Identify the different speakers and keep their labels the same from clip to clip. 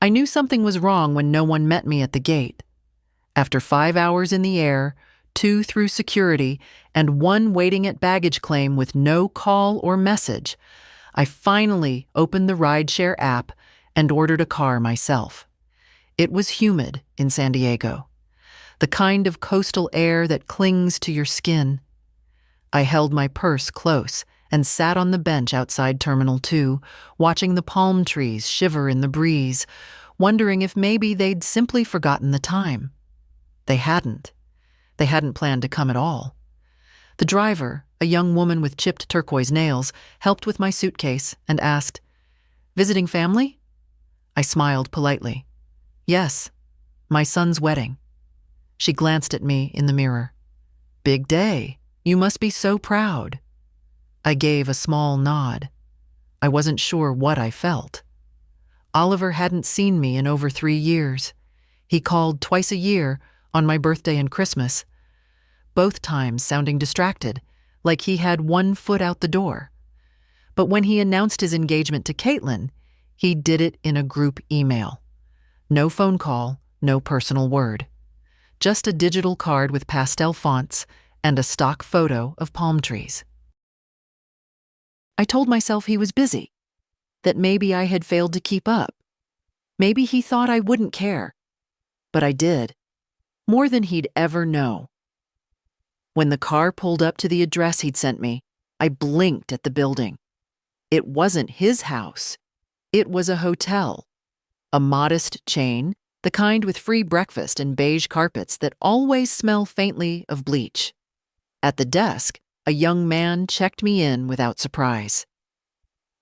Speaker 1: I knew something was wrong when no one met me at the gate. After 5 hours in the air, 2 through security, and 1 waiting at baggage claim with no call or message, I finally opened the rideshare app and ordered a car myself. It was humid in San Diego, the kind of coastal air that clings to your skin. I held my purse close and sat on the bench outside Terminal 2, watching the palm trees shiver in the breeze, wondering if maybe they'd simply forgotten the time. They hadn't. They hadn't planned to come at all. The driver, a young woman with chipped turquoise nails, helped with my suitcase and asked, "Visiting family?" I smiled politely. "Yes, my son's wedding." She glanced at me in the mirror. "Big day. You must be so proud." I gave a small nod. I wasn't sure what I felt. Oliver hadn't seen me in over 3 years. He called twice a year, on my birthday and Christmas, both times sounding distracted, like he had 1 foot out the door. But when he announced his engagement to Caitlin, he did it in a group email. No phone call, no personal word. Just a digital card with pastel fonts and a stock photo of palm trees. I told myself he was busy, that maybe I had failed to keep up. Maybe he thought I wouldn't care. But I did, more than he'd ever know. When the car pulled up to the address he'd sent me, I blinked at the building. It wasn't his house. It was a hotel. A modest chain, the kind with free breakfast and beige carpets that always smell faintly of bleach. At the desk, a young man checked me in without surprise.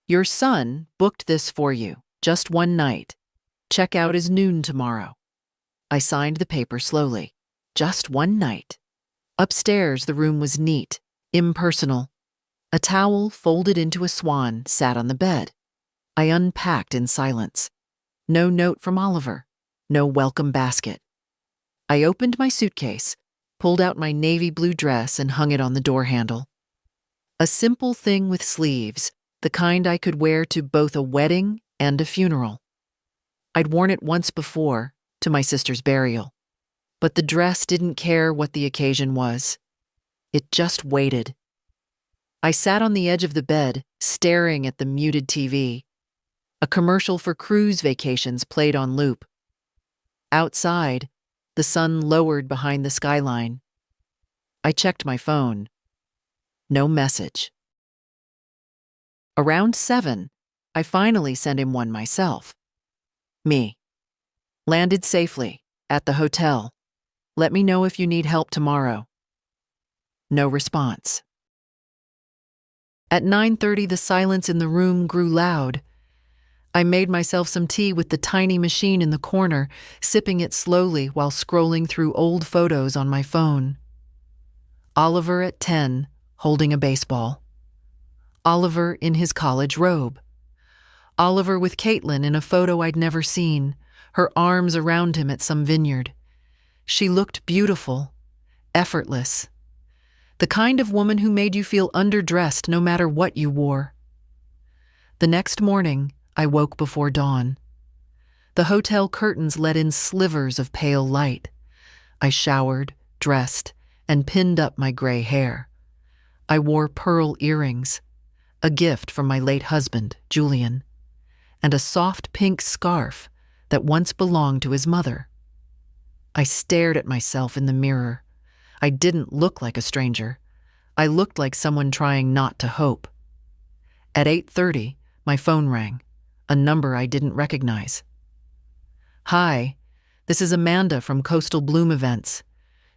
Speaker 1: "Your son booked this for you, just 1 night. Checkout is noon tomorrow." I signed the paper slowly. Just 1 night. Upstairs, the room was neat, impersonal. A towel folded into a swan sat on the bed. I unpacked in silence. No note from Oliver. No welcome basket. I opened my suitcase, pulled out my navy blue dress and hung it on the door handle. A simple thing with sleeves, the kind I could wear to both a wedding and a funeral. I'd worn it once before, to my sister's burial. But the dress didn't care what the occasion was. It just waited. I sat on the edge of the bed, staring at the muted TV. A commercial for cruise vacations played on loop. Outside, the sun lowered behind the skyline. I checked my phone. No message. Around 7, I finally sent him one myself. Me. Landed safely, at the hotel. Let me know if you need help tomorrow. No response. At 9:30, the silence in the room grew loud. I made myself some tea with the tiny machine in the corner, sipping it slowly while scrolling through old photos on my phone. Oliver at 10, holding a baseball. Oliver in his college robe. Oliver with Caitlin in a photo I'd never seen, her arms around him at some vineyard. She looked beautiful, effortless. The kind of woman who made you feel underdressed no matter what you wore. The next morning, I woke before dawn. The hotel curtains let in slivers of pale light. I showered, dressed, and pinned up my gray hair. I wore pearl earrings, a gift from my late husband, Julian, and a soft pink scarf that once belonged to his mother. I stared at myself in the mirror. I didn't look like a stranger. I looked like someone trying not to hope. At 8:30, my phone rang, a number I didn't recognize. "Hi, this is Amanda from Coastal Bloom Events.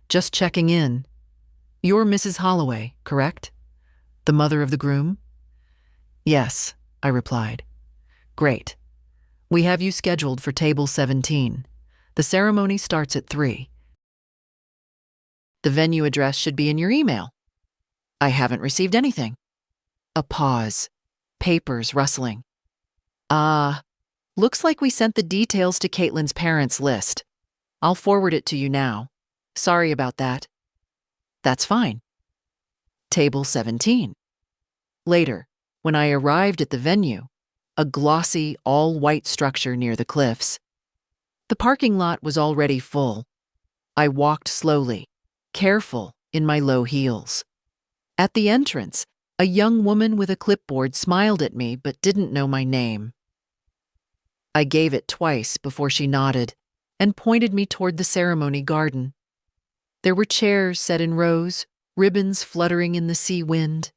Speaker 1: Just checking in. You're Mrs. Holloway, correct? The mother of the groom?" "Yes," I replied. "Great. We have you scheduled for table 17. The ceremony starts at 3. The venue address should be in your email." "I haven't received anything." A pause. Papers rustling. Looks like we sent the details to Caitlin's parents' list. I'll forward it to you now. Sorry about that." "That's fine." Table 17. Later, when I arrived at the venue, a glossy, all-white structure near the cliffs, The parking lot was already full. I walked slowly, careful in my low heels. At the entrance, a young woman with a clipboard smiled at me but didn't know my name. I gave it twice before she nodded and pointed me toward the ceremony garden. There were chairs set in rows, ribbons fluttering in the sea wind.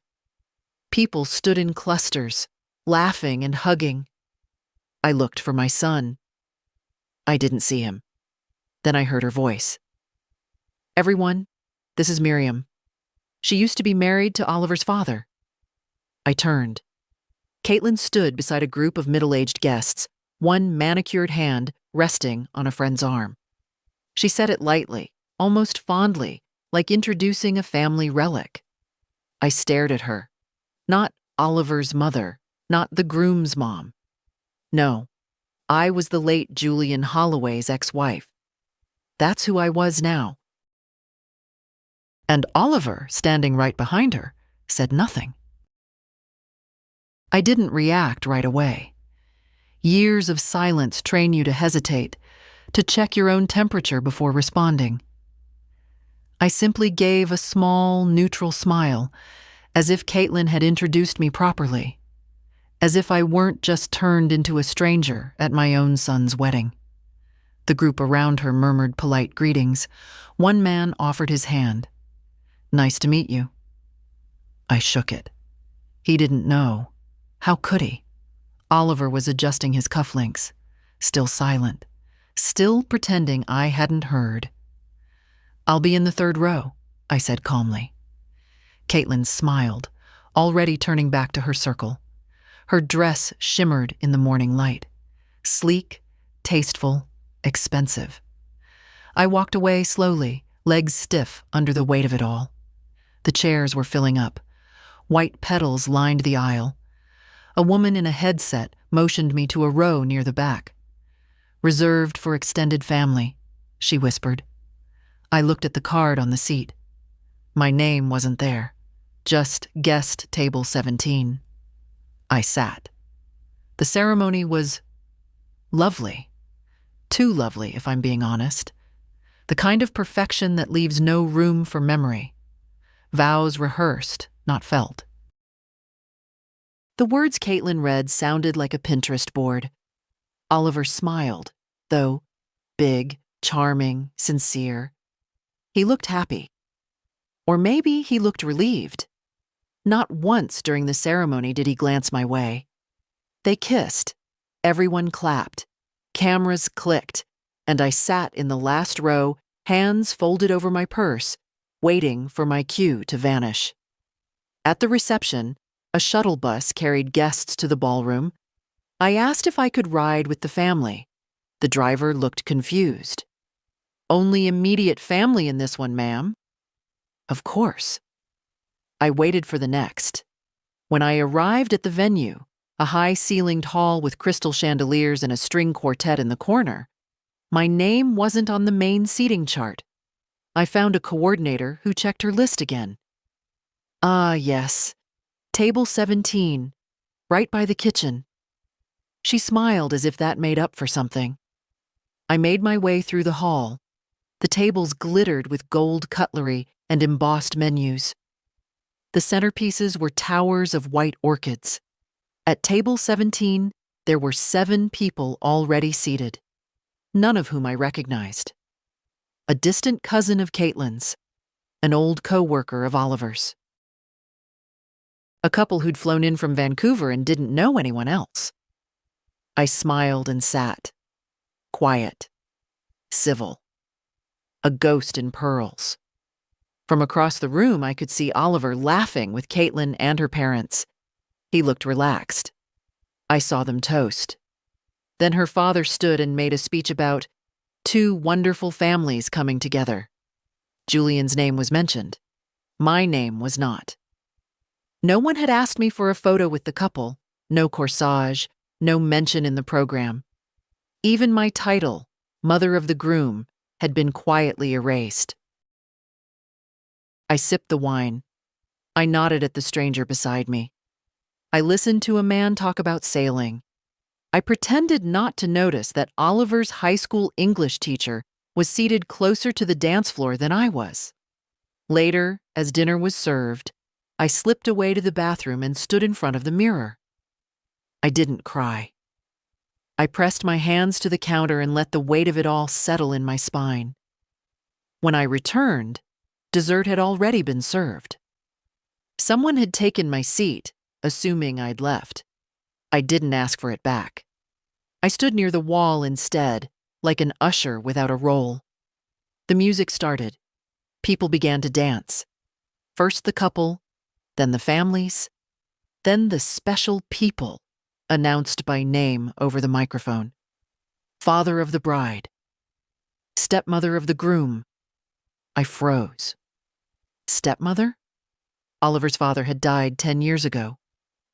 Speaker 1: People stood in clusters, laughing and hugging. I looked for my son. I didn't see him. Then I heard her voice. "Everyone, this is Miriam. She used to be married to Oliver's father." I turned. Caitlin stood beside a group of middle-aged guests, one manicured hand resting on a friend's arm. She said it lightly, almost fondly, like introducing a family relic. I stared at her. Not Oliver's mother, not the groom's mom. No, I was the late Julian Holloway's ex-wife. That's who I was now. And Oliver, standing right behind her, said nothing. I didn't react right away. Years of silence train you to hesitate, to check your own temperature before responding. I simply gave a small, neutral smile, as if Caitlin had introduced me properly, as if I weren't just turned into a stranger at my own son's wedding. The group around her murmured polite greetings. One man offered his hand. "Nice to meet you." I shook it. He didn't know. How could he? Oliver was adjusting his cufflinks, still silent, still pretending I hadn't heard. "I'll be in the third row," I said calmly. Caitlin smiled, already turning back to her circle. Her dress shimmered in the morning light. Sleek, tasteful, expensive. I walked away slowly, legs stiff under the weight of it all. The chairs were filling up. White petals lined the aisle. A woman in a headset motioned me to a row near the back. "Reserved for extended family," she whispered. I looked at the card on the seat. My name wasn't there, just guest table 17. I sat. The ceremony was lovely. Too lovely, if I'm being honest. The kind of perfection that leaves no room for memory. Vows rehearsed, not felt. The words Caitlin read sounded like a Pinterest board. Oliver smiled, though big, charming, sincere. He looked happy. Or maybe he looked relieved. Not once during the ceremony did he glance my way. They kissed. Everyone clapped. Cameras clicked, and I sat in the last row, hands folded over my purse, waiting for my cue to vanish. At the reception, a shuttle bus carried guests to the ballroom. I asked if I could ride with the family. The driver looked confused. "Only immediate family in this one, ma'am." Of course. I waited for the next. When I arrived at the venue, a high-ceilinged hall with crystal chandeliers and a string quartet in the corner, my name wasn't on the main seating chart. I found a coordinator who checked her list again. "Ah, yes. Table 17, right by the kitchen." She smiled as if that made up for something. I made my way through the hall. The tables glittered with gold cutlery and embossed menus. The centerpieces were towers of white orchids. At table 17, there were 7 people already seated, none of whom I recognized. A distant cousin of Caitlin's, an old co-worker of Oliver's. A couple who'd flown in from Vancouver and didn't know anyone else. I smiled and sat, quiet, civil. A ghost in pearls. From across the room, I could see Oliver laughing with Caitlin and her parents. He looked relaxed. I saw them toast. Then her father stood and made a speech about 2 wonderful families coming together. Julian's name was mentioned. My name was not. No one had asked me for a photo with the couple, no corsage, no mention in the program. Even my title, Mother of the Groom, had been quietly erased. I sipped the wine. I nodded at the stranger beside me. I listened to a man talk about sailing. I pretended not to notice that Oliver's high school English teacher was seated closer to the dance floor than I was. Later, as dinner was served, I slipped away to the bathroom and stood in front of the mirror. I didn't cry. I pressed my hands to the counter and let the weight of it all settle in my spine. When I returned, dessert had already been served. Someone had taken my seat, assuming I'd left. I didn't ask for it back. I stood near the wall instead, like an usher without a role. The music started. People began to dance. First the couple, then the families, then the special people, announced by name over the microphone. Father of the bride. Stepmother of the groom. I froze. Stepmother? Oliver's father had died 10 years ago.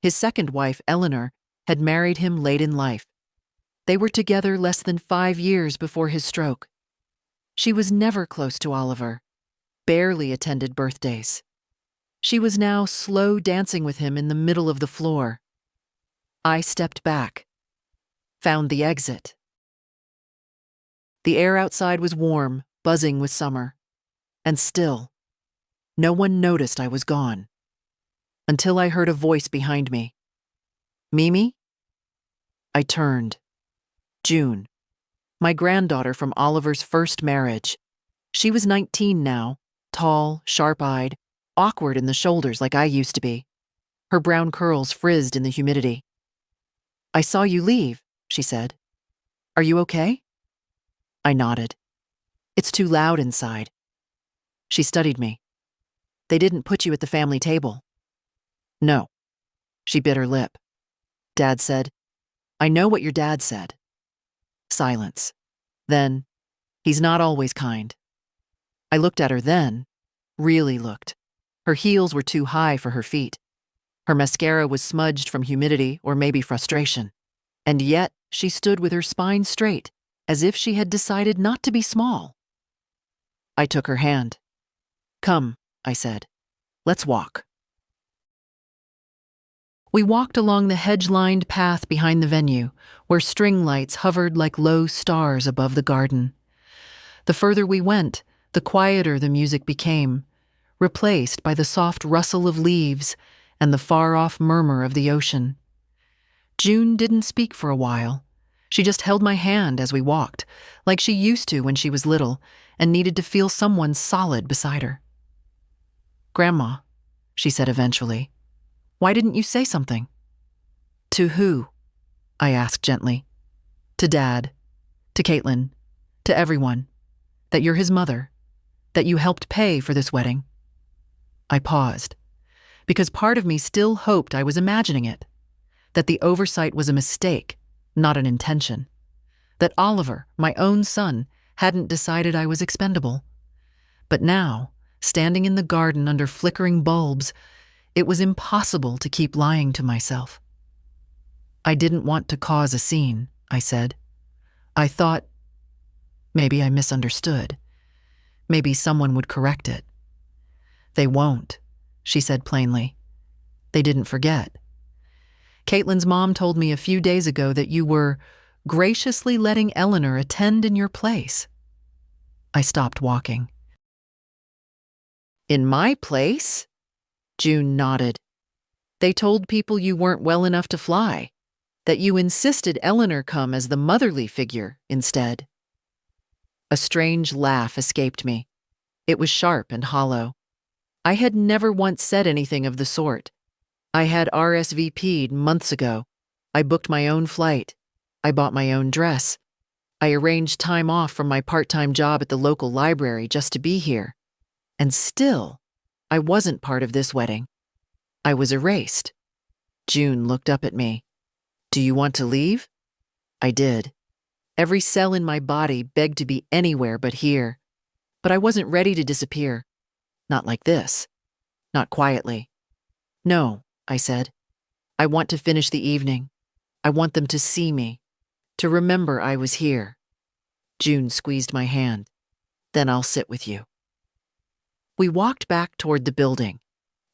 Speaker 1: His second wife, Eleanor, had married him late in life. They were together less than 5 years before his stroke. She was never close to Oliver, barely attended birthdays. She was now slow dancing with him in the middle of the floor. I stepped back, found the exit. The air outside was warm, buzzing with summer, and still, no one noticed I was gone, until I heard a voice behind me. Mimi? I turned. June, my granddaughter from Oliver's first marriage. She was 19 now, tall, sharp-eyed, awkward in the shoulders like I used to be. Her brown curls frizzed in the humidity. I saw you leave, she said. Are you okay? I nodded. It's too loud inside. She studied me. They didn't put you at the family table. No. She bit her lip. Dad said, I know what your dad said. Silence. Then, he's not always kind. I looked at her then, really looked. Her heels were too high for her feet. Her mascara was smudged from humidity or maybe frustration. And yet, she stood with her spine straight, as if she had decided not to be small. I took her hand. Come, I said. Let's walk. We walked along the hedge-lined path behind the venue, where string lights hovered like low stars above the garden. The further we went, the quieter the music became, replaced by the soft rustle of leaves and the far-off murmur of the ocean. June didn't speak for a while. She just held my hand as we walked, like she used to when she was little and needed to feel someone solid beside her. Grandma, she said eventually, why didn't you say something? To who? I asked gently. To Dad, to Caitlin, to everyone, that you're his mother, that you helped pay for this wedding. I paused, because part of me still hoped I was imagining it, that the oversight was a mistake, not an intention, that Oliver, my own son, hadn't decided I was expendable. But now, standing in the garden under flickering bulbs, it was impossible to keep lying to myself. I didn't want to cause a scene, I said. I thought, maybe I misunderstood. Maybe someone would correct it. They won't, she said plainly. They didn't forget. Caitlin's mom told me a few days ago that you were graciously letting Eleanor attend in your place. I stopped walking. In my place? June nodded. They told people you weren't well enough to fly, that you insisted Eleanor come as the motherly figure instead. A strange laugh escaped me. It was sharp and hollow. I had never once said anything of the sort. I had RSVP'd months ago. I booked my own flight. I bought my own dress. I arranged time off from my part-time job at the local library just to be here. And still, I wasn't part of this wedding. I was erased. June looked up at me. Do you want to leave? I did. Every cell in my body begged to be anywhere but here. But I wasn't ready to disappear. Not like this. Not quietly. No, I said. I want to finish the evening. I want them to see me, to remember I was here. June squeezed my hand. Then I'll sit with you. We walked back toward the building.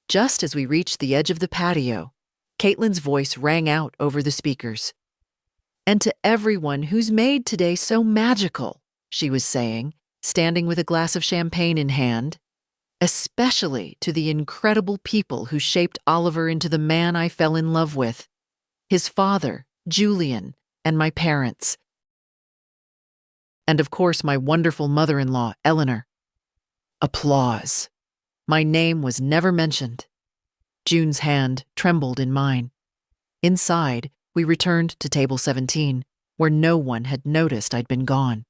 Speaker 1: Just as we reached the edge of the patio, Caitlin's voice rang out over the speakers. And to everyone who's made today so magical, she was saying, standing with a glass of champagne in hand. Especially to the incredible people who shaped Oliver into the man I fell in love with. His father, Julian, and my parents. And of course, my wonderful mother-in-law, Eleanor. Applause. My name was never mentioned. June's hand trembled in mine. Inside, we returned to table 17, where no one had noticed I'd been gone.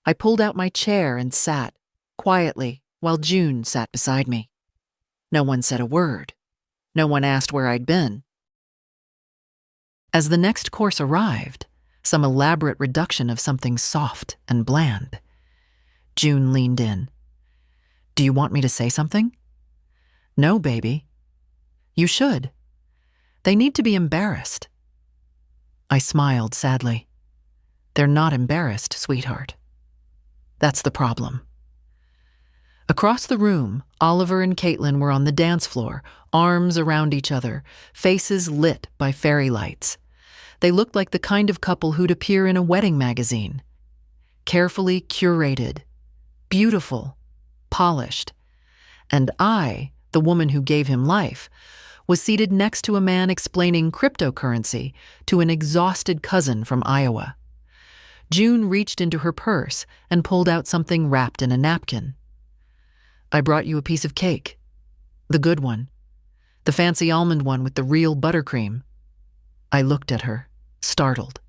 Speaker 1: I pulled out my chair and sat, quietly, while June sat beside me. No one said a word. No one asked where I'd been. As the next course arrived, some elaborate reduction of something soft and bland, June leaned in. "Do you want me to say something?" "No, baby." "You should. They need to be embarrassed." I smiled sadly. "They're not embarrassed, sweetheart. That's the problem." Across the room, Oliver and Caitlin were on the dance floor, arms around each other, faces lit by fairy lights. They looked like the kind of couple who'd appear in a wedding magazine. Carefully curated, beautiful, polished. And I, the woman who gave him life, was seated next to a man explaining cryptocurrency to an exhausted cousin from Iowa. June reached into her purse and pulled out something wrapped in a napkin. "I brought you a piece of cake. The good one. The fancy almond one with the real buttercream." I looked at her, startled.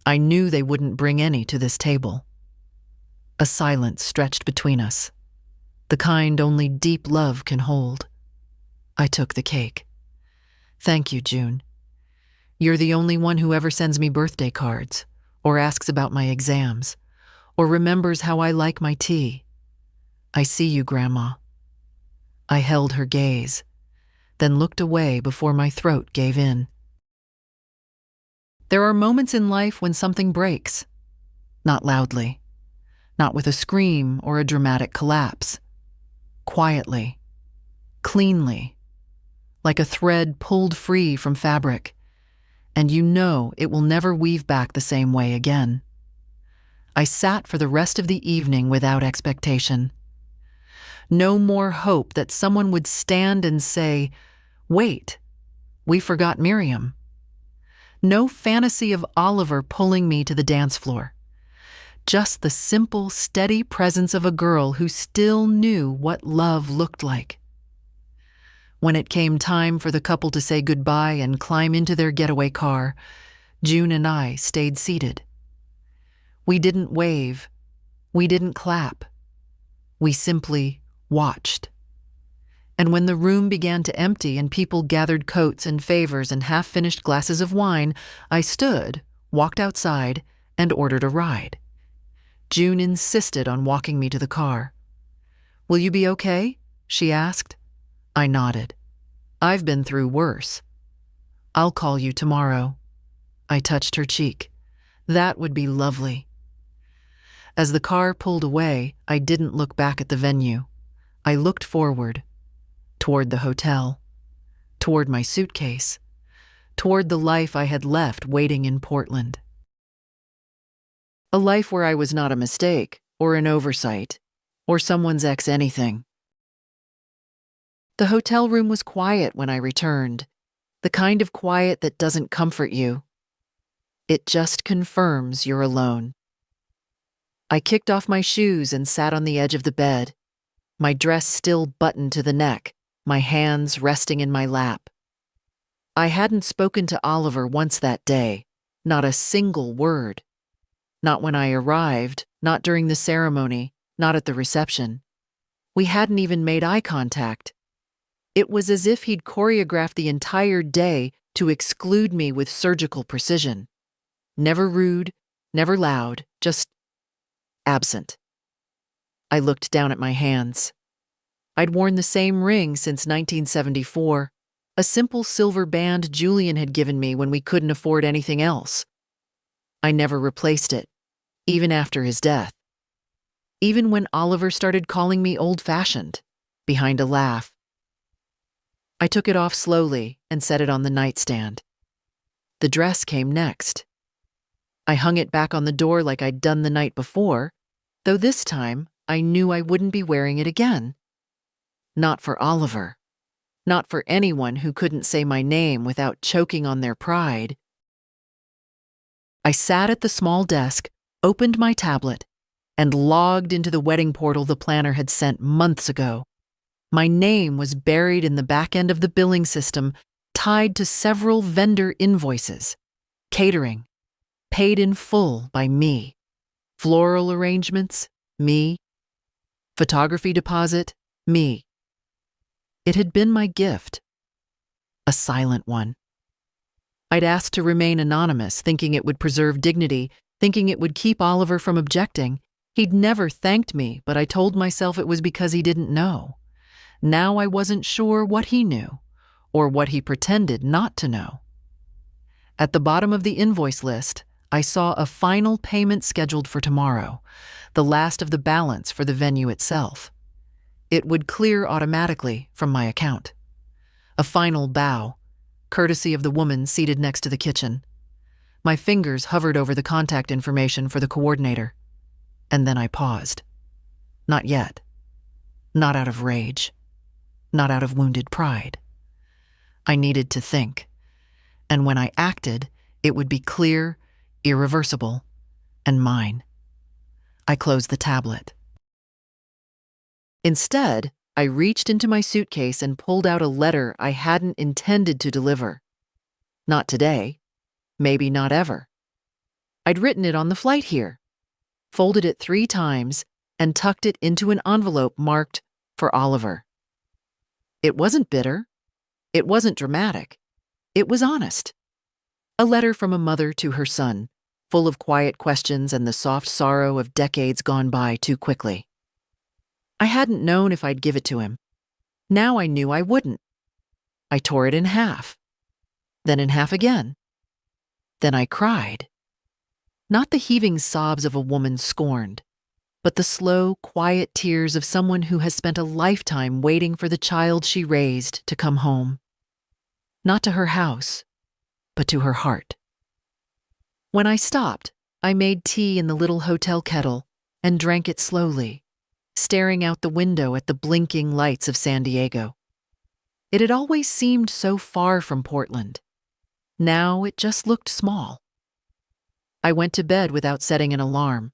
Speaker 1: I knew they wouldn't bring any to this table. A silence stretched between us, the kind only deep love can hold. I took the cake. "Thank you, June. You're the only one who ever sends me birthday cards, or asks about my exams, or remembers how I like my tea. I see you, Grandma." I held her gaze, then looked away before my throat gave in. There are moments in life when something breaks. Not loudly, not with a scream or a dramatic collapse. Quietly, cleanly, like a thread pulled free from fabric, and you know it will never weave back the same way again. I sat for the rest of the evening without expectation. No more hope that someone would stand and say, "Wait, we forgot Miriam." No fantasy of Oliver pulling me to the dance floor. Just the simple, steady presence of a girl who still knew what love looked like. When it came time for the couple to say goodbye and climb into their getaway car, June and I stayed seated. We didn't wave. We didn't clap. We simply watched. And when the room began to empty and people gathered coats and favors and half-finished glasses of wine, I stood, walked outside, and ordered a ride. June insisted on walking me to the car. "Will you be okay?" she asked. I nodded. "I've been through worse." "I'll call you tomorrow." I touched her cheek. "That would be lovely." As the car pulled away, I didn't look back at the venue. I looked forward, toward the hotel, toward my suitcase, toward the life I had left waiting in Portland. A life where I was not a mistake, or an oversight, or someone's ex-anything. The hotel room was quiet when I returned, the kind of quiet that doesn't comfort you. It just confirms you're alone. I kicked off my shoes and sat on the edge of the bed, my dress still buttoned to the neck, my hands resting in my lap. I hadn't spoken to Oliver once that day, not a single word. Not when I arrived, not during the ceremony, not at the reception. We hadn't even made eye contact. It was as if he'd choreographed the entire day to exclude me with surgical precision. Never rude, never loud, just absent. I looked down at my hands. I'd worn the same ring since 1974, a simple silver band Julian had given me when we couldn't afford anything else. I never replaced it, even after his death. Even when Oliver started calling me old-fashioned, behind a laugh. I took it off slowly and set it on the nightstand. The dress came next. I hung it back on the door like I'd done the night before, though this time I knew I wouldn't be wearing it again. Not for Oliver. Not for anyone who couldn't say my name without choking on their pride. I sat at the small desk, opened my tablet, and logged into the wedding portal the planner had sent months ago. My name was buried in the back end of the billing system, tied to several vendor invoices. Catering, paid in full by me. Floral arrangements, me. Photography deposit, me. It had been my gift. A silent one. I'd asked to remain anonymous, thinking it would preserve dignity, thinking it would keep Oliver from objecting. He'd never thanked me, but I told myself it was because he didn't know. Now I wasn't sure what he knew, or what he pretended not to know. At the bottom of the invoice list, I saw a final payment scheduled for tomorrow, the last of the balance for the venue itself. It would clear automatically from my account. A final bow, courtesy of the woman seated next to the kitchen. My fingers hovered over the contact information for the coordinator. And then I paused. Not yet. Not out of rage. Not out of wounded pride. I needed to think. And when I acted, it would be clear, irreversible, and mine. I closed the tablet. Instead, I reached into my suitcase and pulled out a letter I hadn't intended to deliver. Not today. Maybe not ever. I'd written it on the flight here, folded it 3 times, and tucked it into an envelope marked for Oliver. It wasn't bitter. It wasn't dramatic. It was honest. A letter from a mother to her son, full of quiet questions and the soft sorrow of decades gone by too quickly. I hadn't known if I'd give it to him. Now I knew I wouldn't. I tore it in half. Then in half again. Then I cried. Not the heaving sobs of a woman scorned, but the slow, quiet tears of someone who has spent a lifetime waiting for the child she raised to come home. Not to her house, but to her heart. When I stopped, I made tea in the little hotel kettle and drank it slowly, staring out the window at the blinking lights of San Diego. It had always seemed so far from Portland. Now it just looked small. I went to bed without setting an alarm.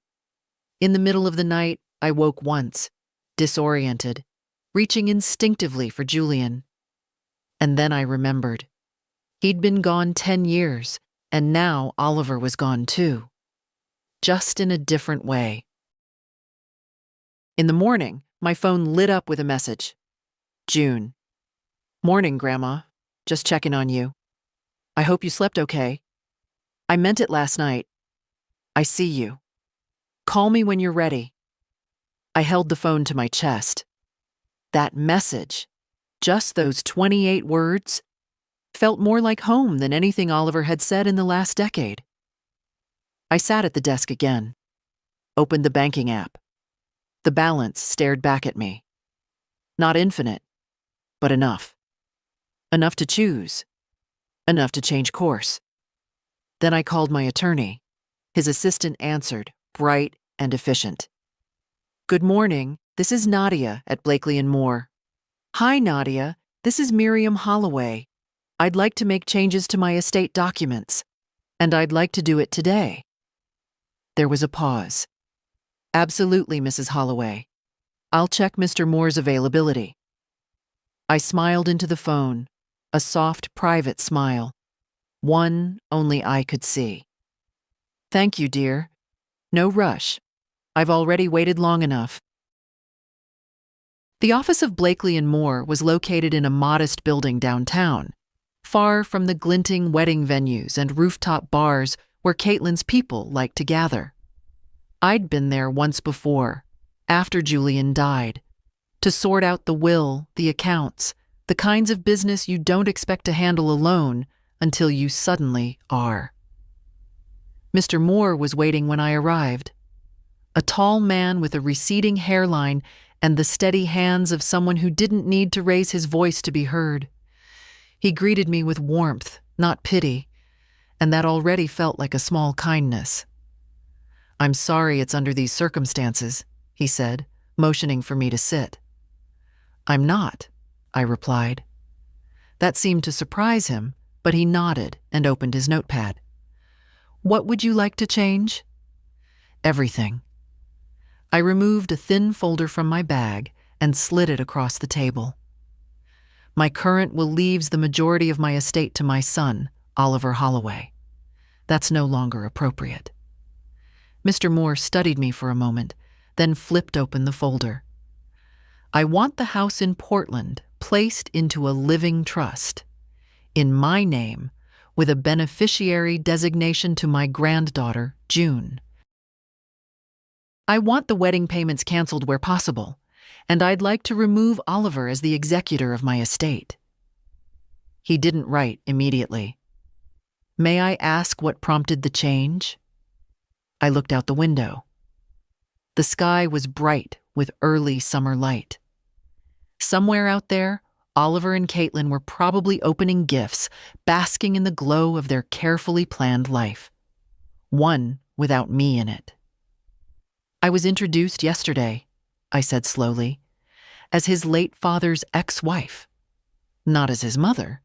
Speaker 1: In the middle of the night, I woke once, disoriented, reaching instinctively for Julian. And then I remembered. He'd been gone 10 years, and now Oliver was gone too. Just in a different way. In the morning, my phone lit up with a message. June. Morning, Grandma. Just checking on you. I hope you slept okay. I meant it last night. I see you. Call me when you're ready. I held the phone to my chest. That message, just those 28 words, felt more like home than anything Oliver had said in the last decade. I sat at the desk again, opened the banking app. The balance stared back at me. Not infinite, but enough. Enough to choose. Enough to change course. Then I called my attorney. His assistant answered, bright and efficient. Good morning, this is Nadia at Blakely & Moore. Hi, Nadia, this is Miriam Holloway. I'd like to make changes to my estate documents, and I'd like to do it today. There was a pause. Absolutely, Mrs. Holloway. I'll check Mr. Moore's availability. I smiled into the phone, a soft, private smile. One only I could see. Thank you, dear. No rush. I've already waited long enough. The office of Blakely & Moore was located in a modest building downtown, far from the glinting wedding venues and rooftop bars where Caitlin's people liked to gather. I'd been there once before, after Julian died, to sort out the will, the accounts, the kinds of business you don't expect to handle alone until you suddenly are. Mr. Moore was waiting when I arrived. A tall man with a receding hairline and the steady hands of someone who didn't need to raise his voice to be heard. He greeted me with warmth, not pity, and that already felt like a small kindness. "I'm sorry it's under these circumstances," he said, motioning for me to sit. "I'm not," I replied. That seemed to surprise him, but he nodded and opened his notepad. "What would you like to change?" "Everything." I removed a thin folder from my bag and slid it across the table. "My current will leaves the majority of my estate to my son, Oliver Holloway. That's no longer appropriate." Mr. Moore studied me for a moment, then flipped open the folder. "I want the house in Portland placed into a living trust, in my name, with a beneficiary designation to my granddaughter, June. I want the wedding payments canceled where possible, and I'd like to remove Oliver as the executor of my estate." He didn't write immediately. "May I ask what prompted the change?" I looked out the window. The sky was bright with early summer light. Somewhere out there, Oliver and Caitlin were probably opening gifts, basking in the glow of their carefully planned life. One without me in it. "I was introduced yesterday," I said slowly, "as his late father's ex-wife. Not as his mother.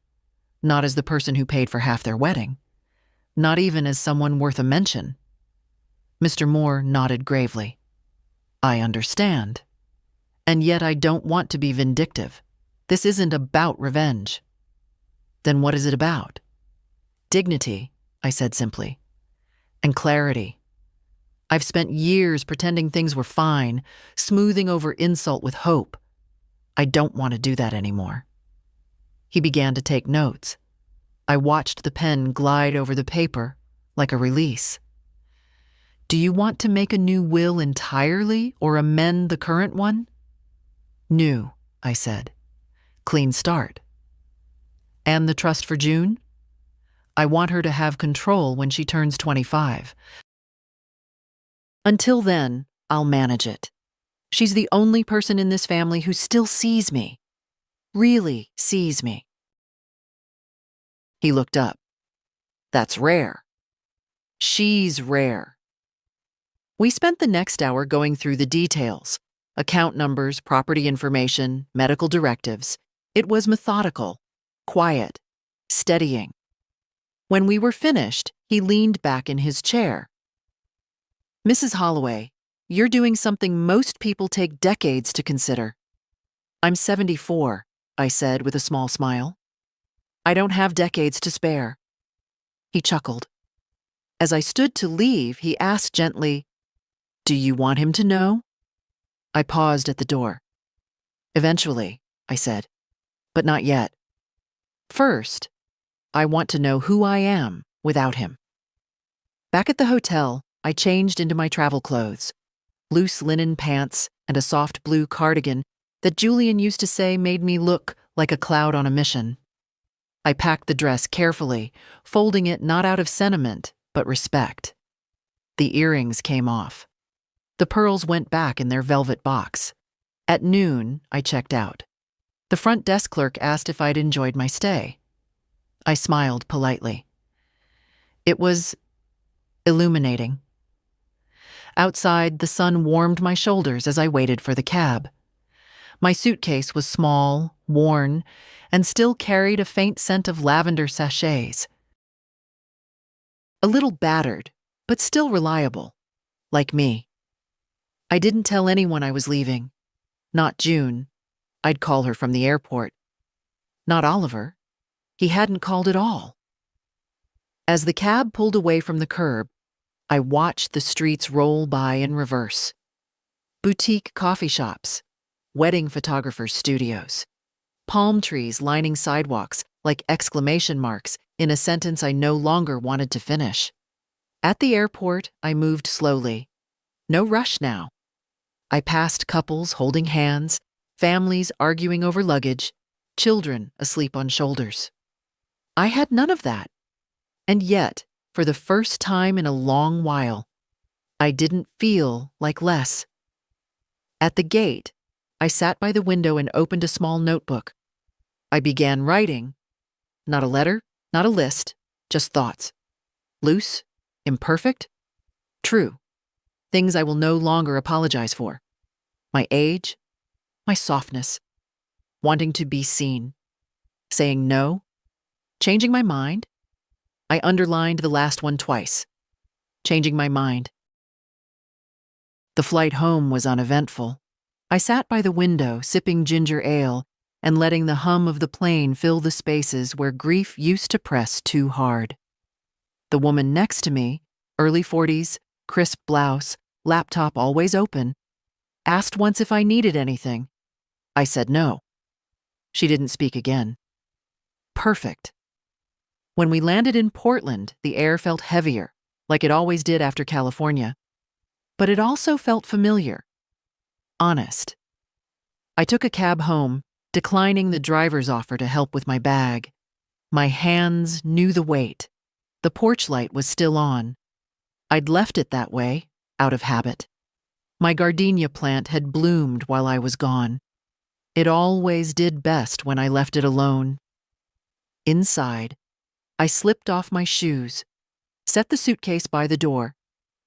Speaker 1: Not as the person who paid for half their wedding. Not even as someone worth a mention." Mr. Moore nodded gravely. "I understand. And yet I don't want to be vindictive. This isn't about revenge." "Then what is it about?" "Dignity," I said simply. "And clarity. I've spent years pretending things were fine, smoothing over insult with hope. I don't want to do that anymore." He began to take notes. I watched the pen glide over the paper like a release. "Do you want to make a new will entirely or amend the current one?" "New," I said. "Clean start." "And the trust for June?" "I want her to have control when she turns 25. Until then, I'll manage it. She's the only person in this family who still sees me. Really sees me." He looked up. "That's rare." "She's rare." We spent the next hour going through the details: account numbers, property information, medical directives. It was methodical, quiet, steadying. When we were finished, he leaned back in his chair. "Mrs. Holloway, you're doing something most people take decades to consider." "I'm 74, I said with a small smile. "I don't have decades to spare." He chuckled. As I stood to leave, he asked gently, "Do you want him to know?" I paused at the door. "Eventually," I said, "but not yet. First, I want to know who I am without him." Back at the hotel, I changed into my travel clothes, loose linen pants and a soft blue cardigan that Julian used to say made me look like a cloud on a mission. I packed the dress carefully, folding it not out of sentiment, but respect. The earrings came off. The pearls went back in their velvet box. At noon, I checked out. The front desk clerk asked if I'd enjoyed my stay. I smiled politely. It was illuminating. Outside, the sun warmed my shoulders as I waited for the cab. My suitcase was small, worn, and still carried a faint scent of lavender sachets. A little battered, but still reliable, like me. I didn't tell anyone I was leaving. Not June. I'd call her from the airport. Not Oliver. He hadn't called at all. As the cab pulled away from the curb, I watched the streets roll by in reverse. Boutique coffee shops, wedding photographers' studios, palm trees lining sidewalks like exclamation marks in a sentence I no longer wanted to finish. At the airport, I moved slowly. No rush now. I passed couples holding hands, families arguing over luggage, children asleep on shoulders. I had none of that. And yet, for the first time in a long while, I didn't feel like less. At the gate, I sat by the window and opened a small notebook. I began writing. Not a letter, not a list, just thoughts. Loose? Imperfect? True. Things I will no longer apologize for. My age, my softness, wanting to be seen, saying no, changing my mind. I underlined the last one twice. Changing my mind. The flight home was uneventful. I sat by the window, sipping ginger ale and letting the hum of the plane fill the spaces where grief used to press too hard. The woman next to me, early 40s, crisp blouse, laptop always open, asked once if I needed anything. I said no. She didn't speak again. Perfect. When we landed in Portland, the air felt heavier, like it always did after California. But it also felt familiar. Honest. I took a cab home, declining the driver's offer to help with my bag. My hands knew the weight. The porch light was still on. I'd left it that way, out of habit. My gardenia plant had bloomed while I was gone. It always did best when I left it alone. Inside, I slipped off my shoes, set the suitcase by the door,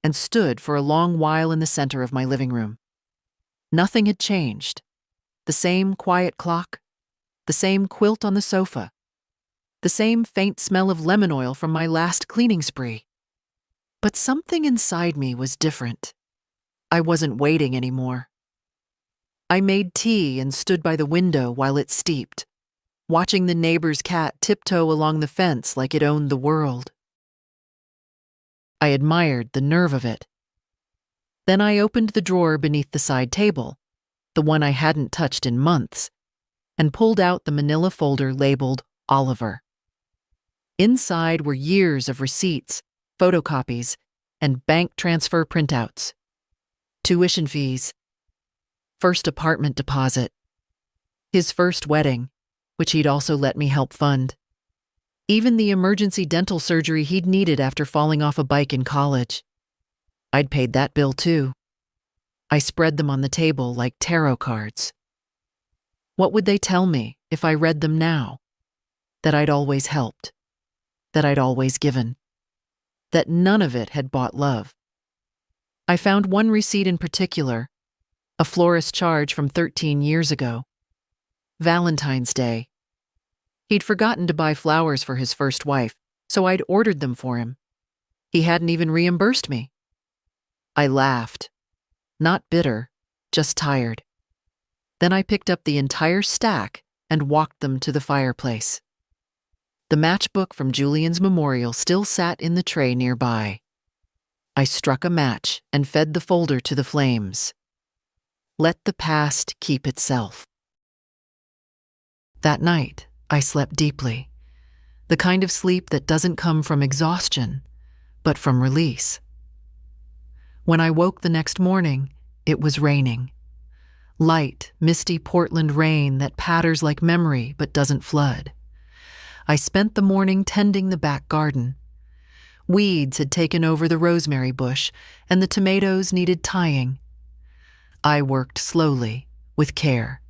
Speaker 1: and stood for a long while in the center of my living room. Nothing had changed. The same quiet clock, the same quilt on the sofa, the same faint smell of lemon oil from my last cleaning spree. But something inside me was different. I wasn't waiting anymore. I made tea and stood by the window while it steeped, watching the neighbor's cat tiptoe along the fence like it owned the world. I admired the nerve of it. Then I opened the drawer beneath the side table, the one I hadn't touched in months, and pulled out the manila folder labeled Oliver. Inside were years of receipts, photocopies, and bank transfer printouts. Tuition fees. First apartment deposit. His first wedding, which he'd also let me help fund. Even the emergency dental surgery he'd needed after falling off a bike in college. I'd paid that bill too. I spread them on the table like tarot cards. What would they tell me if I read them now? That I'd always helped. That I'd always given. That none of it had bought love. I found one receipt in particular, a florist charge from 13 years ago. Valentine's Day. He'd forgotten to buy flowers for his first wife, so I'd ordered them for him. He hadn't even reimbursed me. I laughed. Not bitter, just tired. Then I picked up the entire stack and walked them to the fireplace. The matchbook from Julian's memorial still sat in the tray nearby. I struck a match and fed the folder to the flames. Let the past keep itself. That night, I slept deeply, the kind of sleep that doesn't come from exhaustion, but from release. When I woke the next morning, it was raining. Light, misty Portland rain that patters like memory but doesn't flood. I spent the morning tending the back garden. Weeds had taken over the rosemary bush, and the tomatoes needed tying. I worked slowly, with care.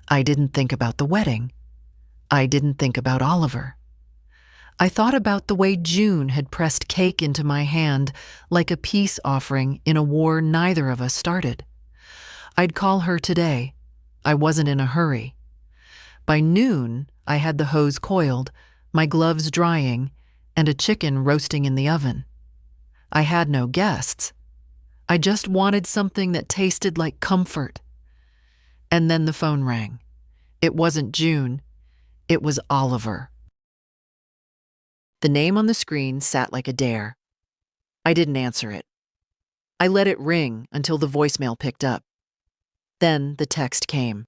Speaker 1: I didn't think about the wedding. I didn't think about Oliver. I thought about the way June had pressed cake into my hand like a peace offering in a war neither of us started. I'd call her today. I wasn't in a hurry. By noon, I had the hose coiled, my gloves drying, and a chicken roasting in the oven. I had no guests. I just wanted something that tasted like comfort. And then the phone rang. It wasn't June. It was Oliver. The name on the screen sat like a dare. I didn't answer it. I let it ring until the voicemail picked up. Then the text came.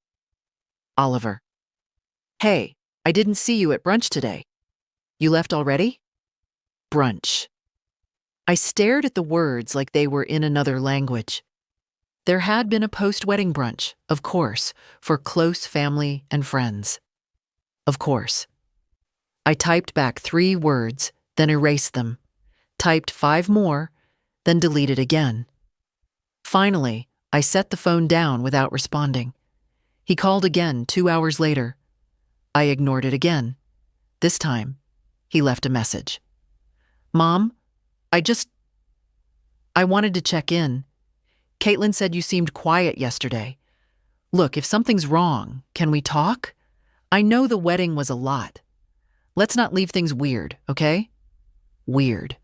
Speaker 1: Oliver. Hey, I didn't see you at brunch today. You left already? Brunch. I stared at the words like they were in another language. There had been a post-wedding brunch, of course, for close family and friends. Of course. I typed back 3 words, then erased them, typed 5 more, then deleted again. Finally, I set the phone down without responding. He called again 2 hours later. I ignored it again. This time, he left a message. Mom, I just, I wanted to check in. Caitlin said you seemed quiet yesterday. Look, if something's wrong, can we talk? I know the wedding was a lot. Let's not leave things weird, okay? Weird.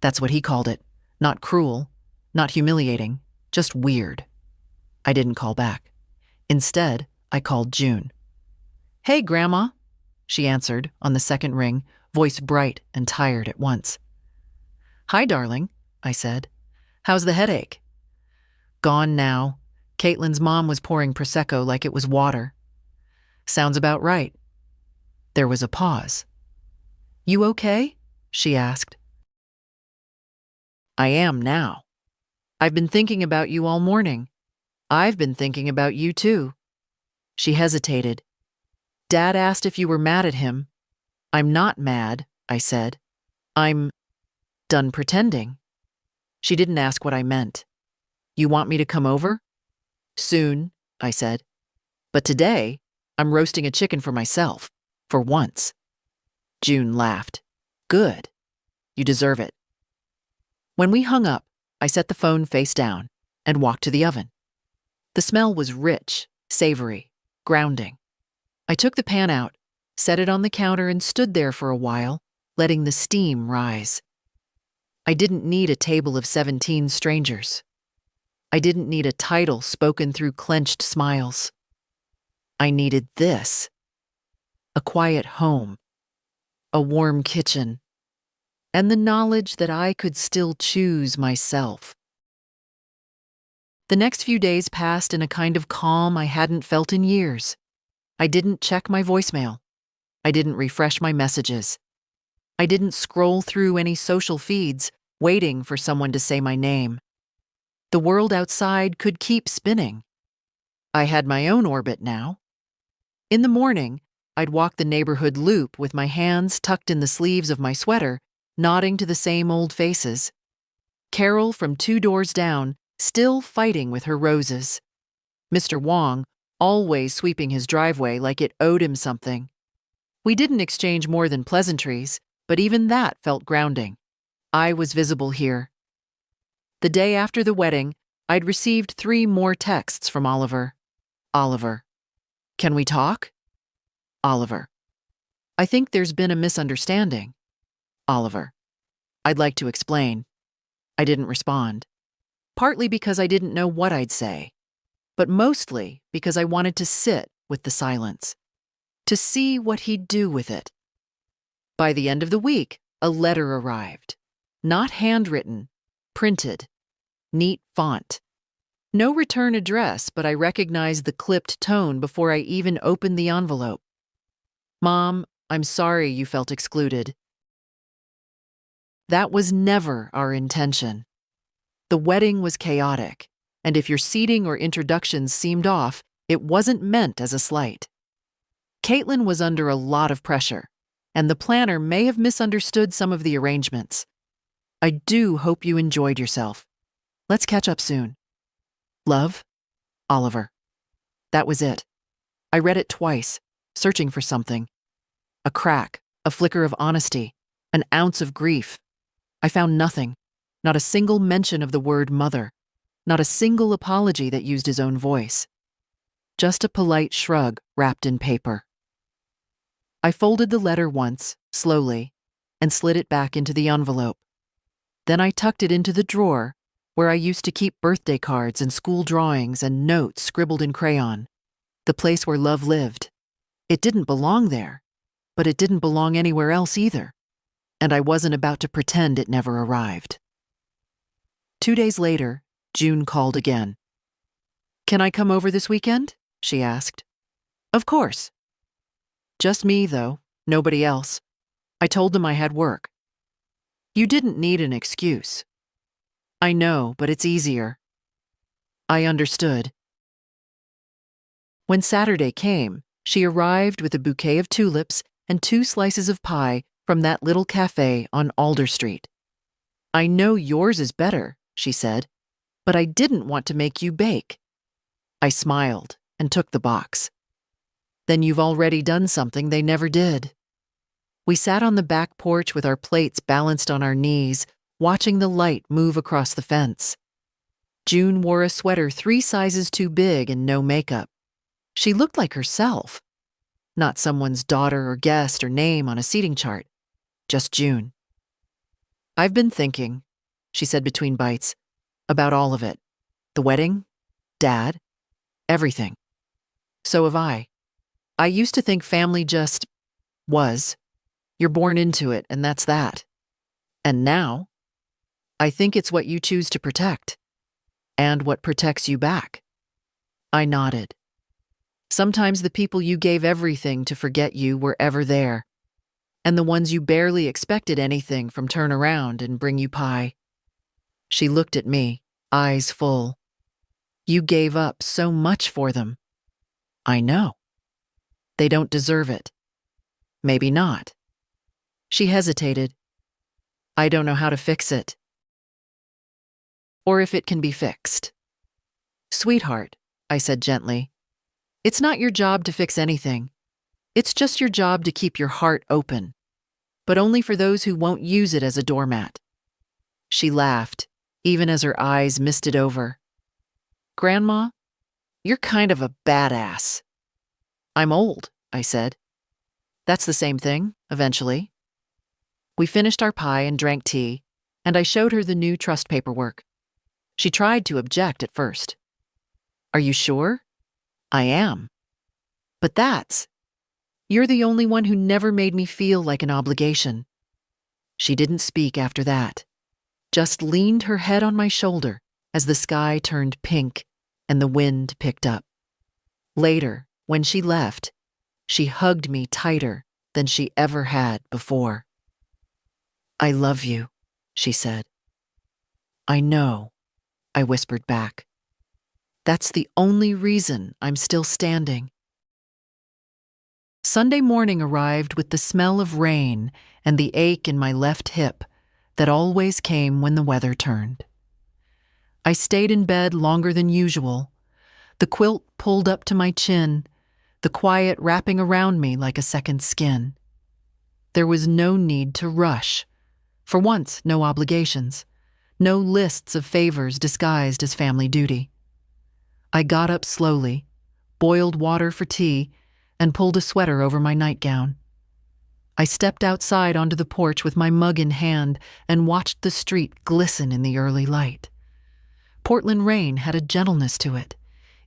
Speaker 1: That's what he called it. Not cruel, not humiliating, just weird. I didn't call back. Instead, I called June. Hey, Grandma, she answered on the second ring, voice bright and tired at once. Hi, darling, I said. How's the headache? Gone now. Caitlin's mom was pouring Prosecco like it was water. Sounds about right. There was a pause. You okay? She asked. I am now. I've been thinking about you all morning. I've been thinking about you too. She hesitated. Dad asked if you were mad at him. I'm not mad, I said. I'm done pretending. She didn't ask what I meant. You want me to come over? Soon, I said. But today, I'm roasting a chicken for myself, for once. June laughed. Good. You deserve it. When we hung up, I set the phone face down and walked to the oven. The smell was rich, savory, grounding. I took the pan out, set it on the counter, and stood there for a while, letting the steam rise. I didn't need a table of 17 strangers. I didn't need a title spoken through clenched smiles. I needed this. A quiet home, a warm kitchen, and the knowledge that I could still choose myself. The next few days passed in a kind of calm I hadn't felt in years. I didn't check my voicemail. I didn't refresh my messages. I didn't scroll through any social feeds, waiting for someone to say my name. The world outside could keep spinning. I had my own orbit now. In the morning, I'd walk the neighborhood loop with my hands tucked in the sleeves of my sweater, nodding to the same old faces. Carol from 2 doors down, still fighting with her roses. Mr. Wong, always sweeping his driveway like it owed him something. We didn't exchange more than pleasantries, but even that felt grounding. I was visible here. The day after the wedding, I'd received 3 more texts from Oliver. Oliver. Can we talk? Oliver. I think there's been a misunderstanding. Oliver. I'd like to explain. I didn't respond. Partly because I didn't know what I'd say, but mostly because I wanted to sit with the silence, to see what he'd do with it. By the end of the week, a letter arrived. Not handwritten, printed. Neat font. No return address, but I recognized the clipped tone before I even opened the envelope. Mom, I'm sorry you felt excluded. That was never our intention. The wedding was chaotic, and if your seating or introductions seemed off, it wasn't meant as a slight. Caitlin was under a lot of pressure, and the planner may have misunderstood some of the arrangements. I do hope you enjoyed yourself. Let's catch up soon. Love, Oliver. That was it. I read it twice, searching for something. A crack, a flicker of honesty, an ounce of grief. I found nothing, not a single mention of the word mother, not a single apology that used his own voice. Just a polite shrug wrapped in paper. I folded the letter once, slowly, and slid it back into the envelope. Then I tucked it into the drawer where I used to keep birthday cards and school drawings and notes scribbled in crayon, the place where love lived. It didn't belong there, but it didn't belong anywhere else either, and I wasn't about to pretend it never arrived. 2 days later, June called again. Can I come over this weekend? She asked. Of course. Just me, though, nobody else. I told them I had work. You didn't need an excuse. I know, but it's easier. I understood. When Saturday came, she arrived with a bouquet of tulips and 2 slices of pie from that little cafe on Alder Street. I know yours is better, she said, but I didn't want to make you bake. I smiled and took the box. Then you've already done something they never did. We sat on the back porch with our plates balanced on our knees, watching the light move across the fence. June wore a sweater 3 sizes too big and no makeup. She looked like herself. Not someone's daughter or guest or name on a seating chart. Just June. "I've been thinking," she said between bites, "about all of it. The wedding, Dad, everything. So have I. I used to think family just was. You're born into it, and that's that. And now, I think it's what you choose to protect, and what protects you back." I nodded. Sometimes the people you gave everything to forget you were ever there, and the ones you barely expected anything from turn around and bring you pie. She looked at me, eyes full. "You gave up so much for them." "I know. They don't deserve it." "Maybe not." She hesitated. "I don't know how to fix it. Or if it can be fixed." "Sweetheart," I said gently, "it's not your job to fix anything. It's just your job to keep your heart open, but only for those who won't use it as a doormat." She laughed, even as her eyes misted over. "Grandma, you're kind of a badass." "I'm old," I said. "That's the same thing, eventually." We finished our pie and drank tea, and I showed her the new trust paperwork. She tried to object at first. "Are you sure?" "I am." "But you're the only one who never made me feel like an obligation." She didn't speak after that, just leaned her head on my shoulder as the sky turned pink and the wind picked up. Later, when she left, she hugged me tighter than she ever had before. "I love you," she said. "I know," I whispered back. "That's the only reason I'm still standing." Sunday morning arrived with the smell of rain and the ache in my left hip that always came when the weather turned. I stayed in bed longer than usual, the quilt pulled up to my chin, the quiet wrapping around me like a second skin. There was no need to rush. For once, no obligations, no lists of favors disguised as family duty. I got up slowly, boiled water for tea, and pulled a sweater over my nightgown. I stepped outside onto the porch with my mug in hand and watched the street glisten in the early light. Portland rain had a gentleness to it.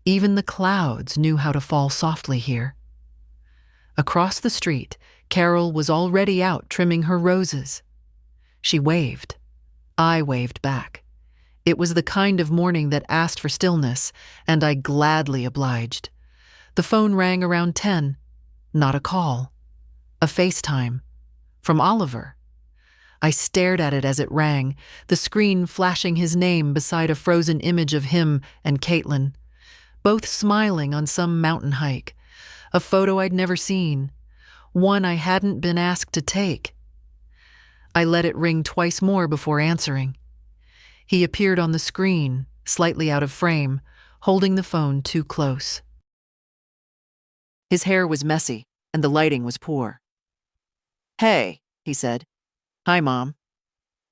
Speaker 1: Even the clouds knew how to fall softly here. Across the street, Carol was already out trimming her roses. She waved. I waved back. It was the kind of morning that asked for stillness, and I gladly obliged. The phone rang around 10. Not a call. A FaceTime. From Oliver. I stared at it as it rang, the screen flashing his name beside a frozen image of him and Caitlin, both smiling on some mountain hike. A photo I'd never seen. One I hadn't been asked to take. I let it ring twice more before answering. He appeared on the screen, slightly out of frame, holding the phone too close. His hair was messy, and the lighting was poor. "Hey," he said. "Hi, Mom."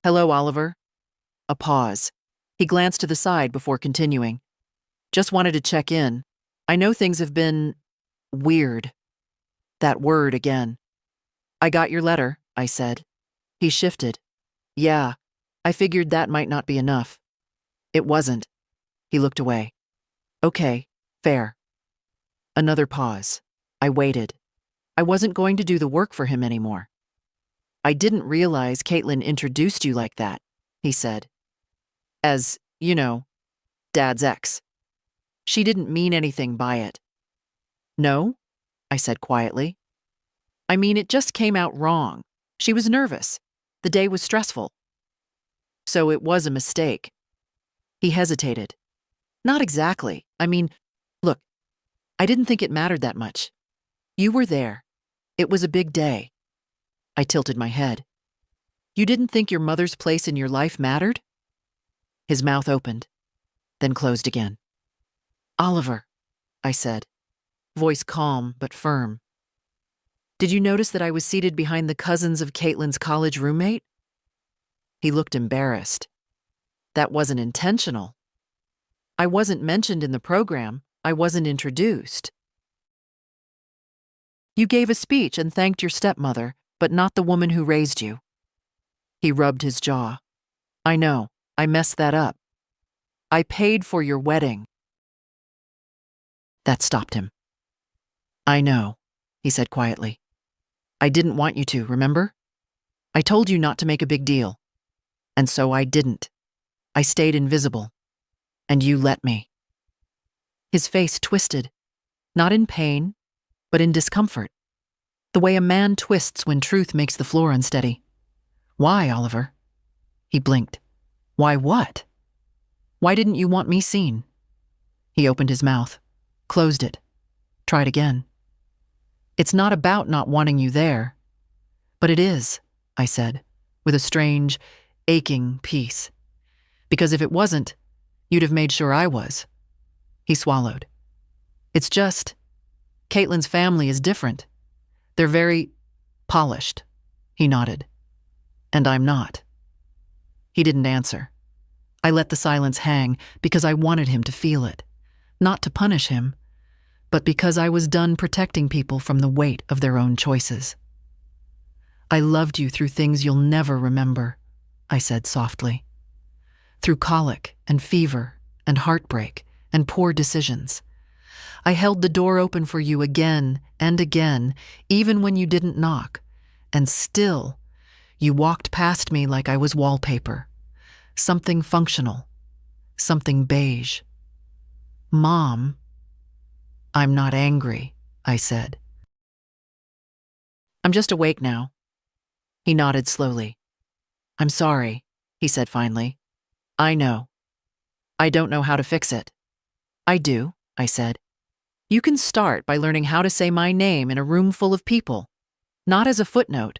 Speaker 1: "Hello, Oliver." A pause. He glanced to the side before continuing. "Just wanted to check in. I know things have been weird." That word again. "I got your letter," I said. He shifted. "Yeah, I figured that might not be enough." "It wasn't." He looked away. "Okay, fair." Another pause. I waited. I wasn't going to do the work for him anymore. "I didn't realize Caitlin introduced you like that," he said. "As, Dad's ex. She didn't mean anything by it." "No?" I said quietly. "I mean, it just came out wrong. She was nervous. The day was stressful." "So it was a mistake." He hesitated. "Not exactly. I mean, look, I didn't think it mattered that much. You were there. It was a big day." I tilted my head. "You didn't think your mother's place in your life mattered?" His mouth opened, then closed again. "Oliver," I said, voice calm but firm. Did you notice that I was seated behind the cousins of Caitlin's college roommate? He looked embarrassed. That wasn't intentional. I wasn't mentioned in the program. I wasn't introduced. You gave a speech and thanked your stepmother, but not the woman who raised you. He rubbed his jaw. I know, I messed that up. I paid for your wedding. That stopped him. I know, he said quietly. I didn't want you to, remember? I told you not to make a big deal. And so I didn't. I stayed invisible. And you let me. His face twisted, not in pain, but in discomfort. The way a man twists when truth makes the floor unsteady. Why, Oliver? He blinked. Why what? Why didn't you want me seen? He opened his mouth, closed it, tried again. It's not about not wanting you there. But it is, I said, with a strange, aching peace. Because if it wasn't, you'd have made sure I was. He swallowed. It's just, Caitlin's family is different. They're very polished. He nodded. And I'm not. He didn't answer. I let the silence hang because I wanted him to feel it. Not to punish him, but because I was done protecting people from the weight of their own choices. I loved you through things you'll never remember, I said softly. Through colic and fever and heartbreak and poor decisions. I held the door open for you again and again, even when you didn't knock. And still, you walked past me like I was wallpaper. Something functional. Something beige. Mom, I'm not angry, I said. I'm just awake now. He nodded slowly. I'm sorry, he said finally. I know. I don't know how to fix it. I do, I said. You can start by learning how to say my name in a room full of people, not as a footnote,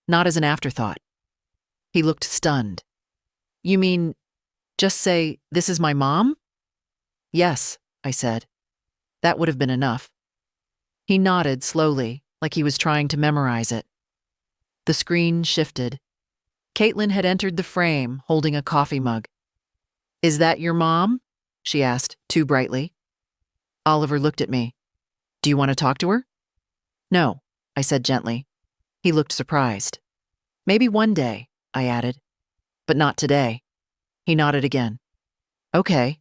Speaker 1: not as an afterthought. He looked stunned. You mean, just say, this is my mom? Yes, I said. That would have been enough. He nodded slowly, like he was trying to memorize it. The screen shifted. Caitlin had entered the frame, holding a coffee mug. Is that your mom? She asked, too brightly. Oliver looked at me. Do you want to talk to her? No, I said gently. He looked surprised. Maybe one day, I added. But not today. He nodded again. Okay.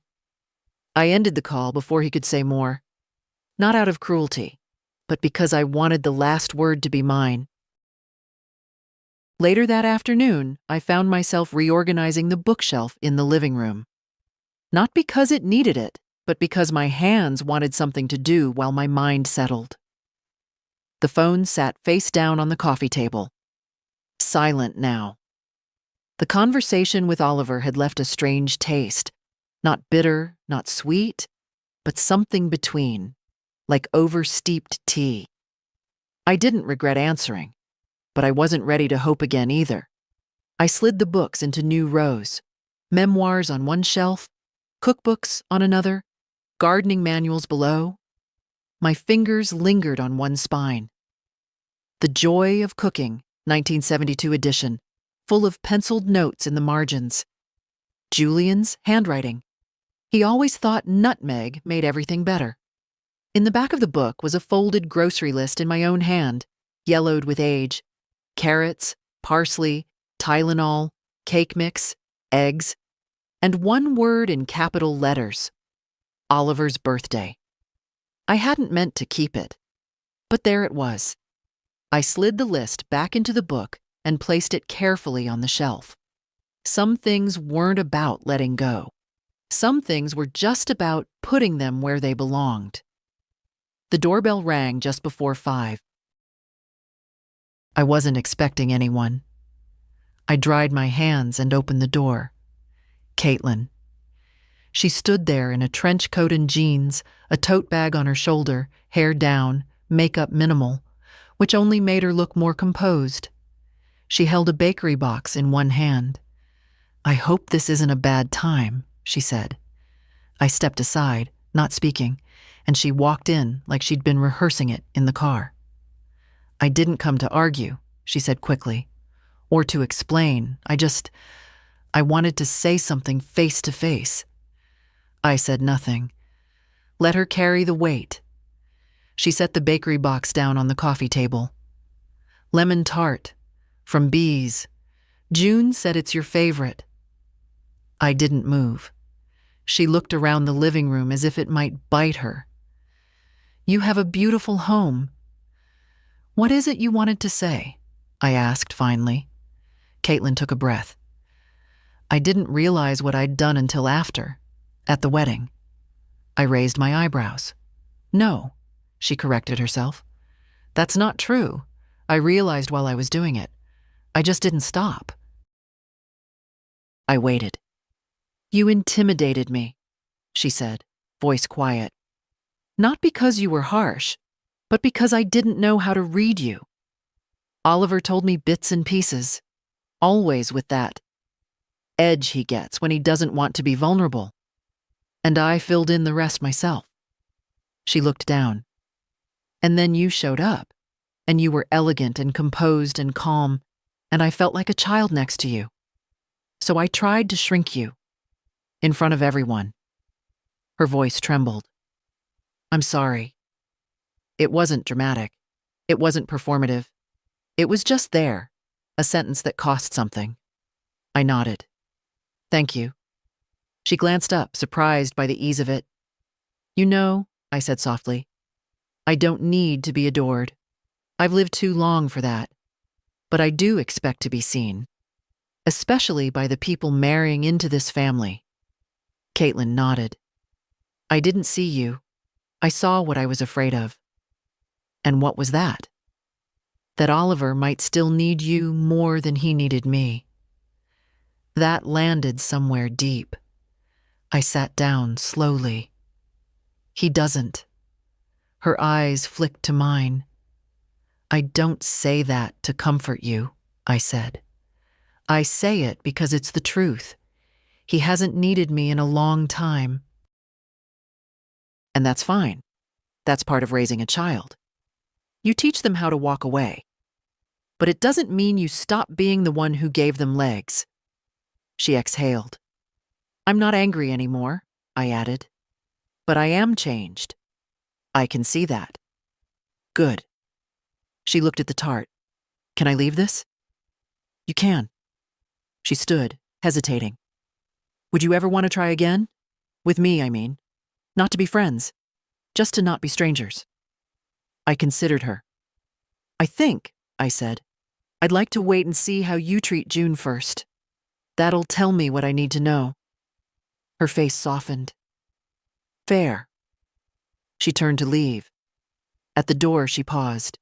Speaker 1: I ended the call before he could say more. Not out of cruelty, but because I wanted the last word to be mine. Later that afternoon, I found myself reorganizing the bookshelf in the living room. Not because it needed it, but because my hands wanted something to do while my mind settled. The phone sat face down on the coffee table. Silent now. The conversation with Oliver had left a strange taste. Not bitter, not sweet, but something between, like oversteeped tea. I didn't regret answering, but I wasn't ready to hope again either. I slid the books into new rows. Memoirs on one shelf, cookbooks on another, gardening manuals below. My fingers lingered on one spine. The Joy of Cooking, 1972 edition, full of penciled notes in the margins. Julian's handwriting. He always thought nutmeg made everything better. In the back of the book was a folded grocery list in my own hand, yellowed with age. Carrots, parsley, Tylenol, cake mix, eggs, and one word in capital letters. Oliver's birthday. I hadn't meant to keep it, but there it was. I slid the list back into the book and placed it carefully on the shelf. Some things weren't about letting go. Some things were just about putting them where they belonged. The doorbell rang just before 5. I wasn't expecting anyone. I dried my hands and opened the door. Caitlin. She stood there in a trench coat and jeans, a tote bag on her shoulder, hair down, makeup minimal, which only made her look more composed. She held a bakery box in one hand. I hope this isn't a bad time, she said. I stepped aside, not speaking, and she walked in like she'd been rehearsing it in the car. I didn't come to argue, she said quickly, or to explain. I wanted to say something face to face. I said nothing. Let her carry the weight. She set the bakery box down on the coffee table. Lemon tart, from Bees. June said it's your favorite. I didn't move. She looked around the living room as if it might bite her. You have a beautiful home. What is it you wanted to say? I asked finally. Caitlin took a breath. I didn't realize what I'd done until after, at the wedding. I raised my eyebrows. No, she corrected herself. That's not true. I realized while I was doing it. I just didn't stop. I waited. You intimidated me, she said, voice quiet. Not because you were harsh, but because I didn't know how to read you. Oliver told me bits and pieces, always with that edge he gets when he doesn't want to be vulnerable. And I filled in the rest myself. She looked down. And then you showed up, and you were elegant and composed and calm, and I felt like a child next to you. So I tried to shrink you, in front of everyone. Her voice trembled. I'm sorry. It wasn't dramatic. It wasn't performative. It was just there, a sentence that cost something. I nodded. Thank you. She glanced up, surprised by the ease of it. You know, I said softly, I don't need to be adored. I've lived too long for that. But I do expect to be seen, especially by the people marrying into this family. Caitlin nodded. I didn't see you. I saw what I was afraid of. And what was that? That Oliver might still need you more than he needed me. That landed somewhere deep. I sat down slowly. He doesn't. Her eyes flicked to mine. I don't say that to comfort you, I said. I say it because it's the truth. He hasn't needed me in a long time. And that's fine. That's part of raising a child. You teach them how to walk away. But it doesn't mean you stop being the one who gave them legs. She exhaled. I'm not angry anymore, I added. But I am changed. I can see that. Good. She looked at the tart. Can I leave this? You can. She stood, hesitating. Would you ever want to try again? With me, I mean. Not to be friends. Just to not be strangers. I considered her. I think, I said, I'd like to wait and see how you treat June first. That'll tell me what I need to know. Her face softened. Fair. She turned to leave. At the door, she paused.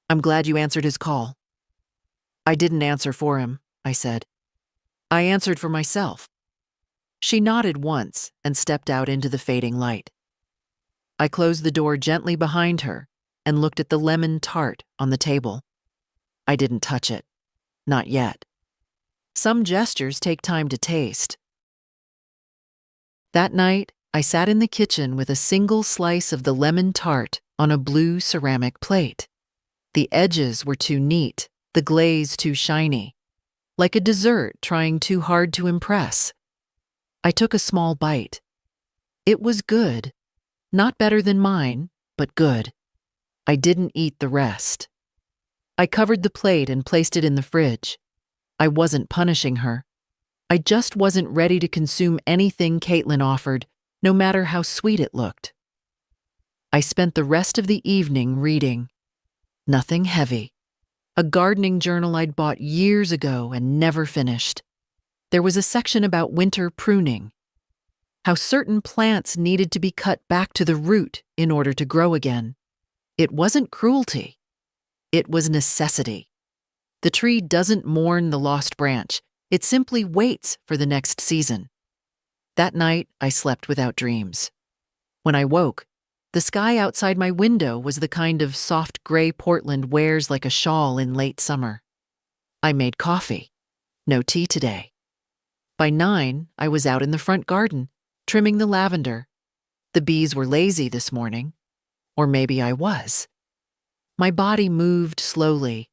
Speaker 1: I'm glad you answered his call. I didn't answer for him, I said. I answered for myself. She nodded once and stepped out into the fading light. I closed the door gently behind her and looked at the lemon tart on the table. I didn't touch it. Not yet. Some gestures take time to taste. That night, I sat in the kitchen with a single slice of the lemon tart on a blue ceramic plate. The edges were too neat, the glaze too shiny, like a dessert trying too hard to impress. I took a small bite. It was good. Not better than mine, but good. I didn't eat the rest. I covered the plate and placed it in the fridge. I wasn't punishing her. I just wasn't ready to consume anything Caitlin offered, no matter how sweet it looked. I spent the rest of the evening reading. Nothing heavy. A gardening journal I'd bought years ago and never finished. There was a section about winter pruning, how certain plants needed to be cut back to the root in order to grow again. It wasn't cruelty. It was necessity. The tree doesn't mourn the lost branch. It simply waits for the next season. That night, I slept without dreams. When I woke, the sky outside my window was the kind of soft gray Portland wears like a shawl in late summer. I made coffee. No tea today. By 9, I was out in the front garden, trimming the lavender. The bees were lazy this morning. Or maybe I was. My body moved slowly,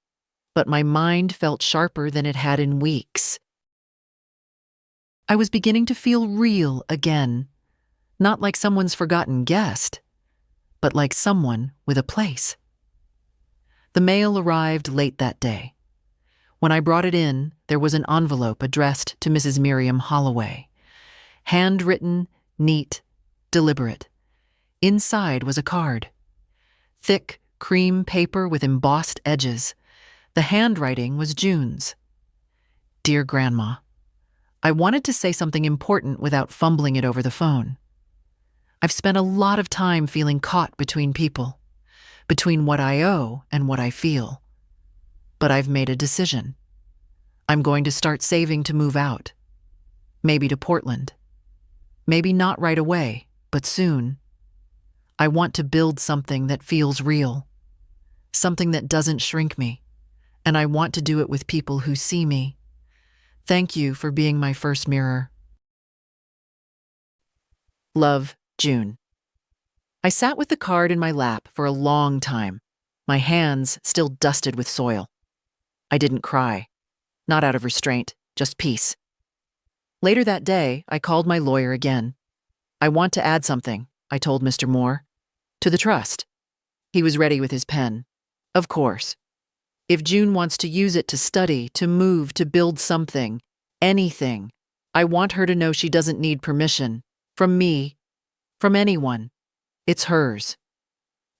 Speaker 1: but my mind felt sharper than it had in weeks. I was beginning to feel real again, not like someone's forgotten guest, but like someone with a place. The mail arrived late that day. When I brought it in, there was an envelope addressed to Mrs. Miriam Holloway. Handwritten, neat, deliberate. Inside was a card. Thick, cream paper with embossed edges. The handwriting was June's. Dear Grandma, I wanted to say something important without fumbling it over the phone. I've spent a lot of time feeling caught between people, between what I owe and what I feel. But I've made a decision. I'm going to start saving to move out. Maybe to Portland. Maybe not right away, but soon. I want to build something that feels real. Something that doesn't shrink me. And I want to do it with people who see me. Thank you for being my first mirror. Love, June. I sat with the card in my lap for a long time, my hands still dusted with soil. I didn't cry. Not out of restraint, just peace. Later that day, I called my lawyer again. I want to add something, I told Mr. Moore. To the trust. He was ready with his pen. Of course. If June wants to use it to study, to move, to build something, anything, I want her to know she doesn't need permission. From me. From anyone. It's hers.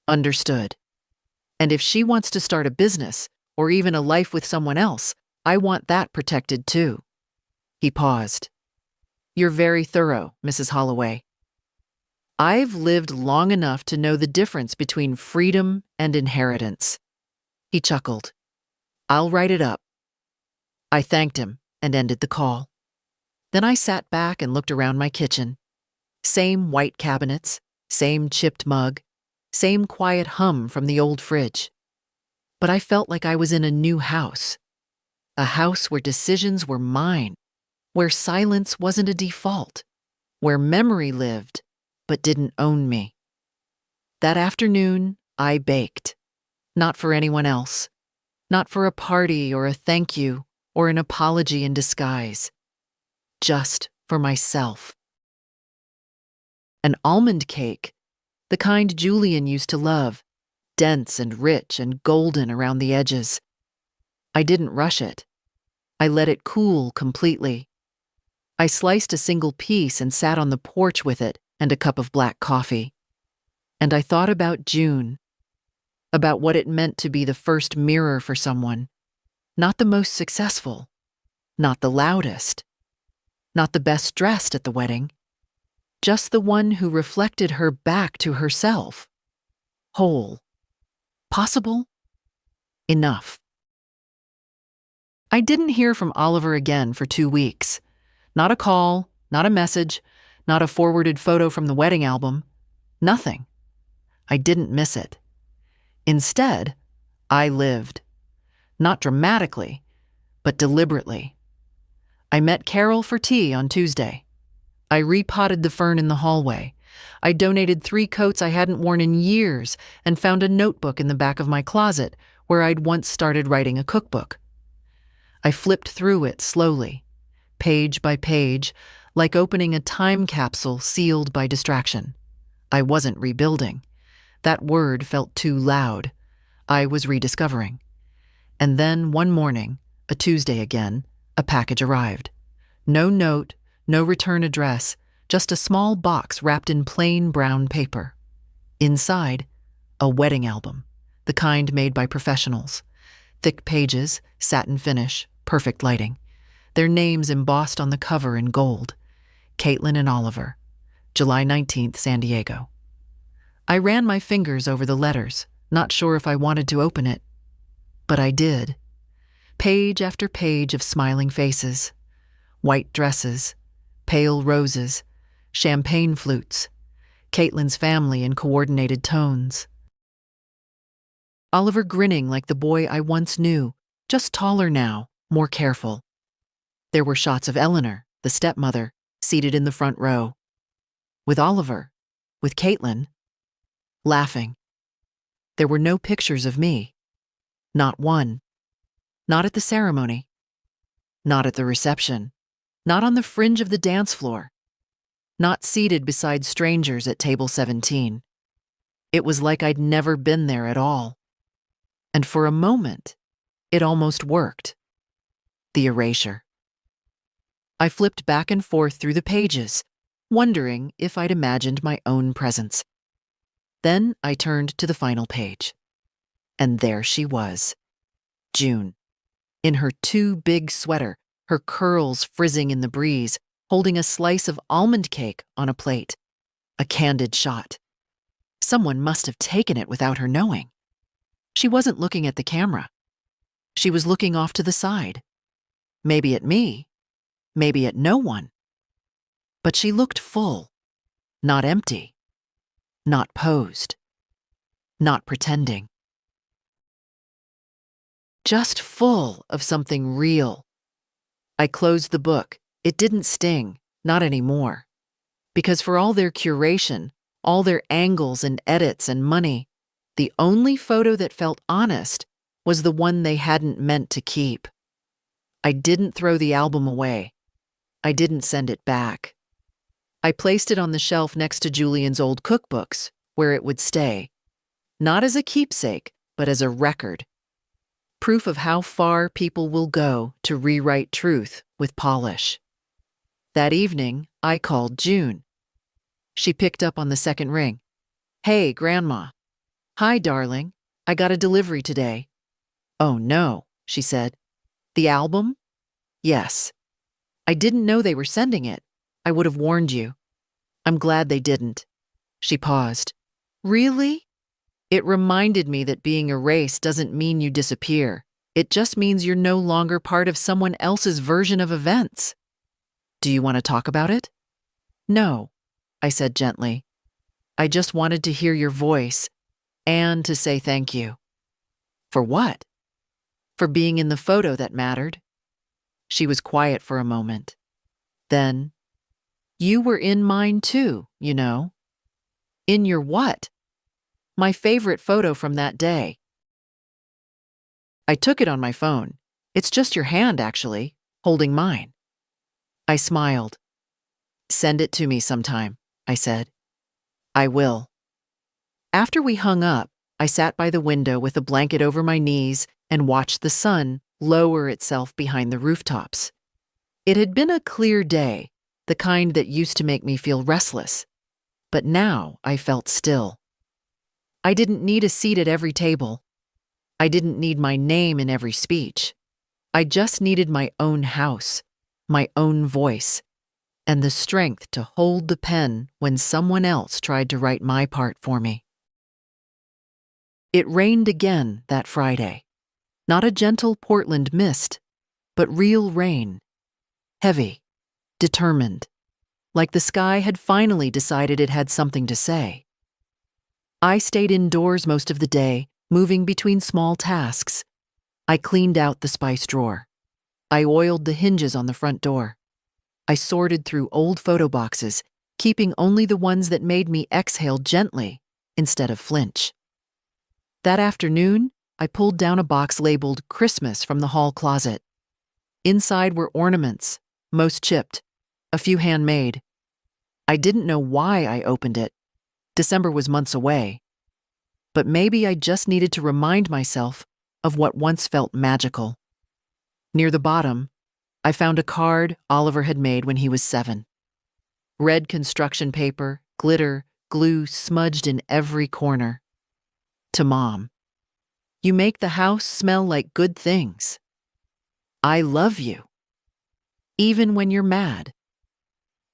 Speaker 1: Understood. And if she wants to start a business, or even a life with someone else, I want that protected too. He paused. You're very thorough, Mrs. Holloway. I've lived long enough to know the difference between freedom and inheritance. He chuckled. I'll write it up. I thanked him and ended the call. Then I sat back and looked around my kitchen. Same white cabinets, same chipped mug, same quiet hum from the old fridge. But I felt like I was in a new house. A house where decisions were mine, where silence wasn't a default, where memory lived but didn't own me. That afternoon, I baked. Not for anyone else. Not for a party or a thank you or an apology in disguise. Just for myself. An almond cake, the kind Julian used to love, dense and rich and golden around the edges. I didn't rush it. I let it cool completely. I sliced a single piece and sat on the porch with it and a cup of black coffee. And I thought about June, about what it meant to be the first mirror for someone, not the most successful, not the loudest, not the best dressed at the wedding, just the one who reflected her back to herself, whole, possible, enough. I didn't hear from Oliver again for 2 weeks. Not a call, not a message, not a forwarded photo from the wedding album. Nothing. I didn't miss it. Instead, I lived. Not dramatically, but deliberately. I met Carol for tea on Tuesday. I repotted the fern in the hallway. I donated 3 coats I hadn't worn in years and found a notebook in the back of my closet where I'd once started writing a cookbook. I flipped through it slowly, page by page, like opening a time capsule sealed by distraction. I wasn't rebuilding. That word felt too loud. I was rediscovering. And then one morning, a Tuesday again, a package arrived. No note, no return address, just a small box wrapped in plain brown paper. Inside, a wedding album, the kind made by professionals. Thick pages, satin finish, perfect lighting. Their names embossed on the cover in gold. Caitlin and Oliver, July 19th, San Diego. I ran my fingers over the letters, not sure if I wanted to open it. But I did. Page after page of smiling faces. White dresses, pale roses, champagne flutes, Caitlin's family in coordinated tones. Oliver grinning like the boy I once knew, just taller now, more careful. There were shots of Eleanor, the stepmother, seated in the front row. With Oliver, with Caitlin, laughing. There were no pictures of me. Not one. Not at the ceremony. Not at the reception. Not on the fringe of the dance floor. Not seated beside strangers at table 17. It was like I'd never been there at all. And for a moment, it almost worked. The erasure. I flipped back and forth through the pages, wondering if I'd imagined my own presence. Then I turned to the final page. And there she was, June, in her too big sweater, her curls frizzing in the breeze, holding a slice of almond cake on a plate. A candid shot. Someone must have taken it without her knowing. She wasn't looking at the camera. She was looking off to the side. Maybe at me, maybe at no one. But she looked full, not empty, not posed, not pretending. Just full of something real. I closed the book. It didn't sting, not anymore. Because for all their curation, all their angles and edits and money, the only photo that felt honest was the one they hadn't meant to keep. I didn't throw the album away. I didn't send it back. I placed it on the shelf next to Julian's old cookbooks, where it would stay. Not as a keepsake, but as a record. Proof of how far people will go to rewrite truth with polish. That evening, I called June. She picked up on the second ring. "Hey, Grandma." "Hi, darling. I got a delivery today." "Oh, no," she said. "The album?" "Yes." "I didn't know they were sending it. I would have warned you." "I'm glad they didn't." She paused. "Really?" It reminded me that being erased doesn't mean you disappear. It just means you're no longer part of someone else's version of events. "Do you want to talk about it?" "No," I said gently. "I just wanted to hear your voice and to say thank you." "For what?" "For being in the photo that mattered." She was quiet for a moment. Then, "You were in mine too, you know." "In your what?" "My favorite photo from that day." I took it on my phone. It's just your hand, actually, holding mine. I smiled. "Send it to me sometime," I said. "I will." After we hung up, I sat by the window with a blanket over my knees and watched the sun lower itself behind the rooftops. It had been a clear day, the kind that used to make me feel restless. But now I felt still. I didn't need a seat at every table. I didn't need my name in every speech. I just needed my own house, my own voice, and the strength to hold the pen when someone else tried to write my part for me. It rained again that Friday. Not a gentle Portland mist, but real rain. Heavy, determined, like the sky had finally decided it had something to say. I stayed indoors most of the day, moving between small tasks. I cleaned out the spice drawer. I oiled the hinges on the front door. I sorted through old photo boxes, keeping only the ones that made me exhale gently instead of flinch. That afternoon, I pulled down a box labeled Christmas from the hall closet. Inside were ornaments, most chipped, a few handmade. I didn't know why I opened it. December was months away. But maybe I just needed to remind myself of what once felt magical. Near the bottom, I found a card Oliver had made when he was 7. Red construction paper, glitter, glue smudged in every corner. To Mom. "You make the house smell like good things. I love you. Even when you're mad."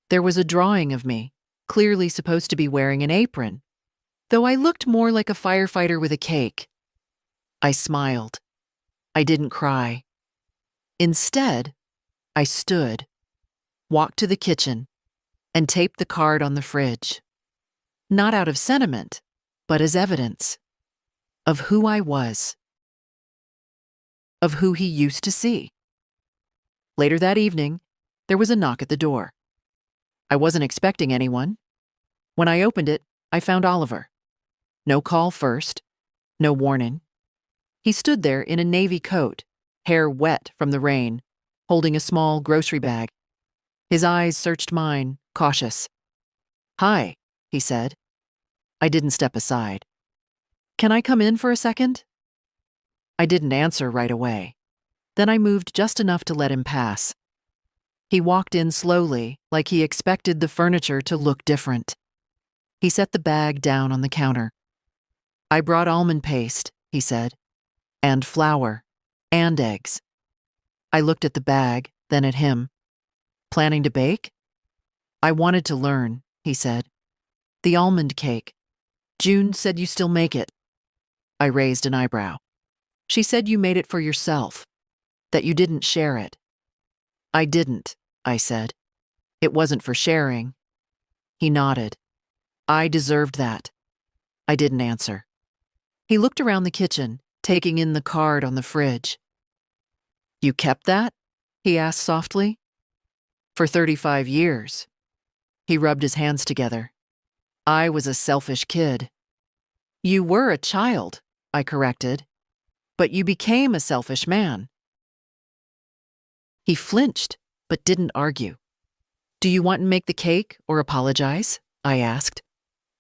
Speaker 1: There was a drawing of me, clearly supposed to be wearing an apron, though I looked more like a firefighter with a cake. I smiled. I didn't cry. Instead, I stood, walked to the kitchen, and taped the card on the fridge. Not out of sentiment, but as evidence of who I was, of who he used to see. Later that evening, there was a knock at the door. I wasn't expecting anyone. When I opened it, I found Oliver. No call first, No warning. He stood there in a navy coat, hair wet from the rain, holding a small grocery bag. His eyes searched mine, cautious. "Hi," he said. I didn't step aside. "Can I come in for a second?" I didn't answer right away. Then I moved just enough to let him pass. He walked in slowly, like he expected the furniture to look different. He set the bag down on the counter. "I brought almond paste," he said, "and flour, and eggs." I looked at the bag, then at him. "Planning to bake?" "I wanted to learn," he said. "The almond cake. June said you still make it." I raised an eyebrow. "She said you made it for yourself, that you didn't share it." "I didn't," I said. "It wasn't for sharing." He nodded. "I deserved that." I didn't answer. He looked around the kitchen, taking in the card on the fridge. "You kept that?" he asked softly. "For 35 years. He rubbed his hands together. "I was a selfish kid." "You were a child," I corrected. "But you became a selfish man." He flinched, but didn't argue. "Do you want to make the cake or apologize?" I asked.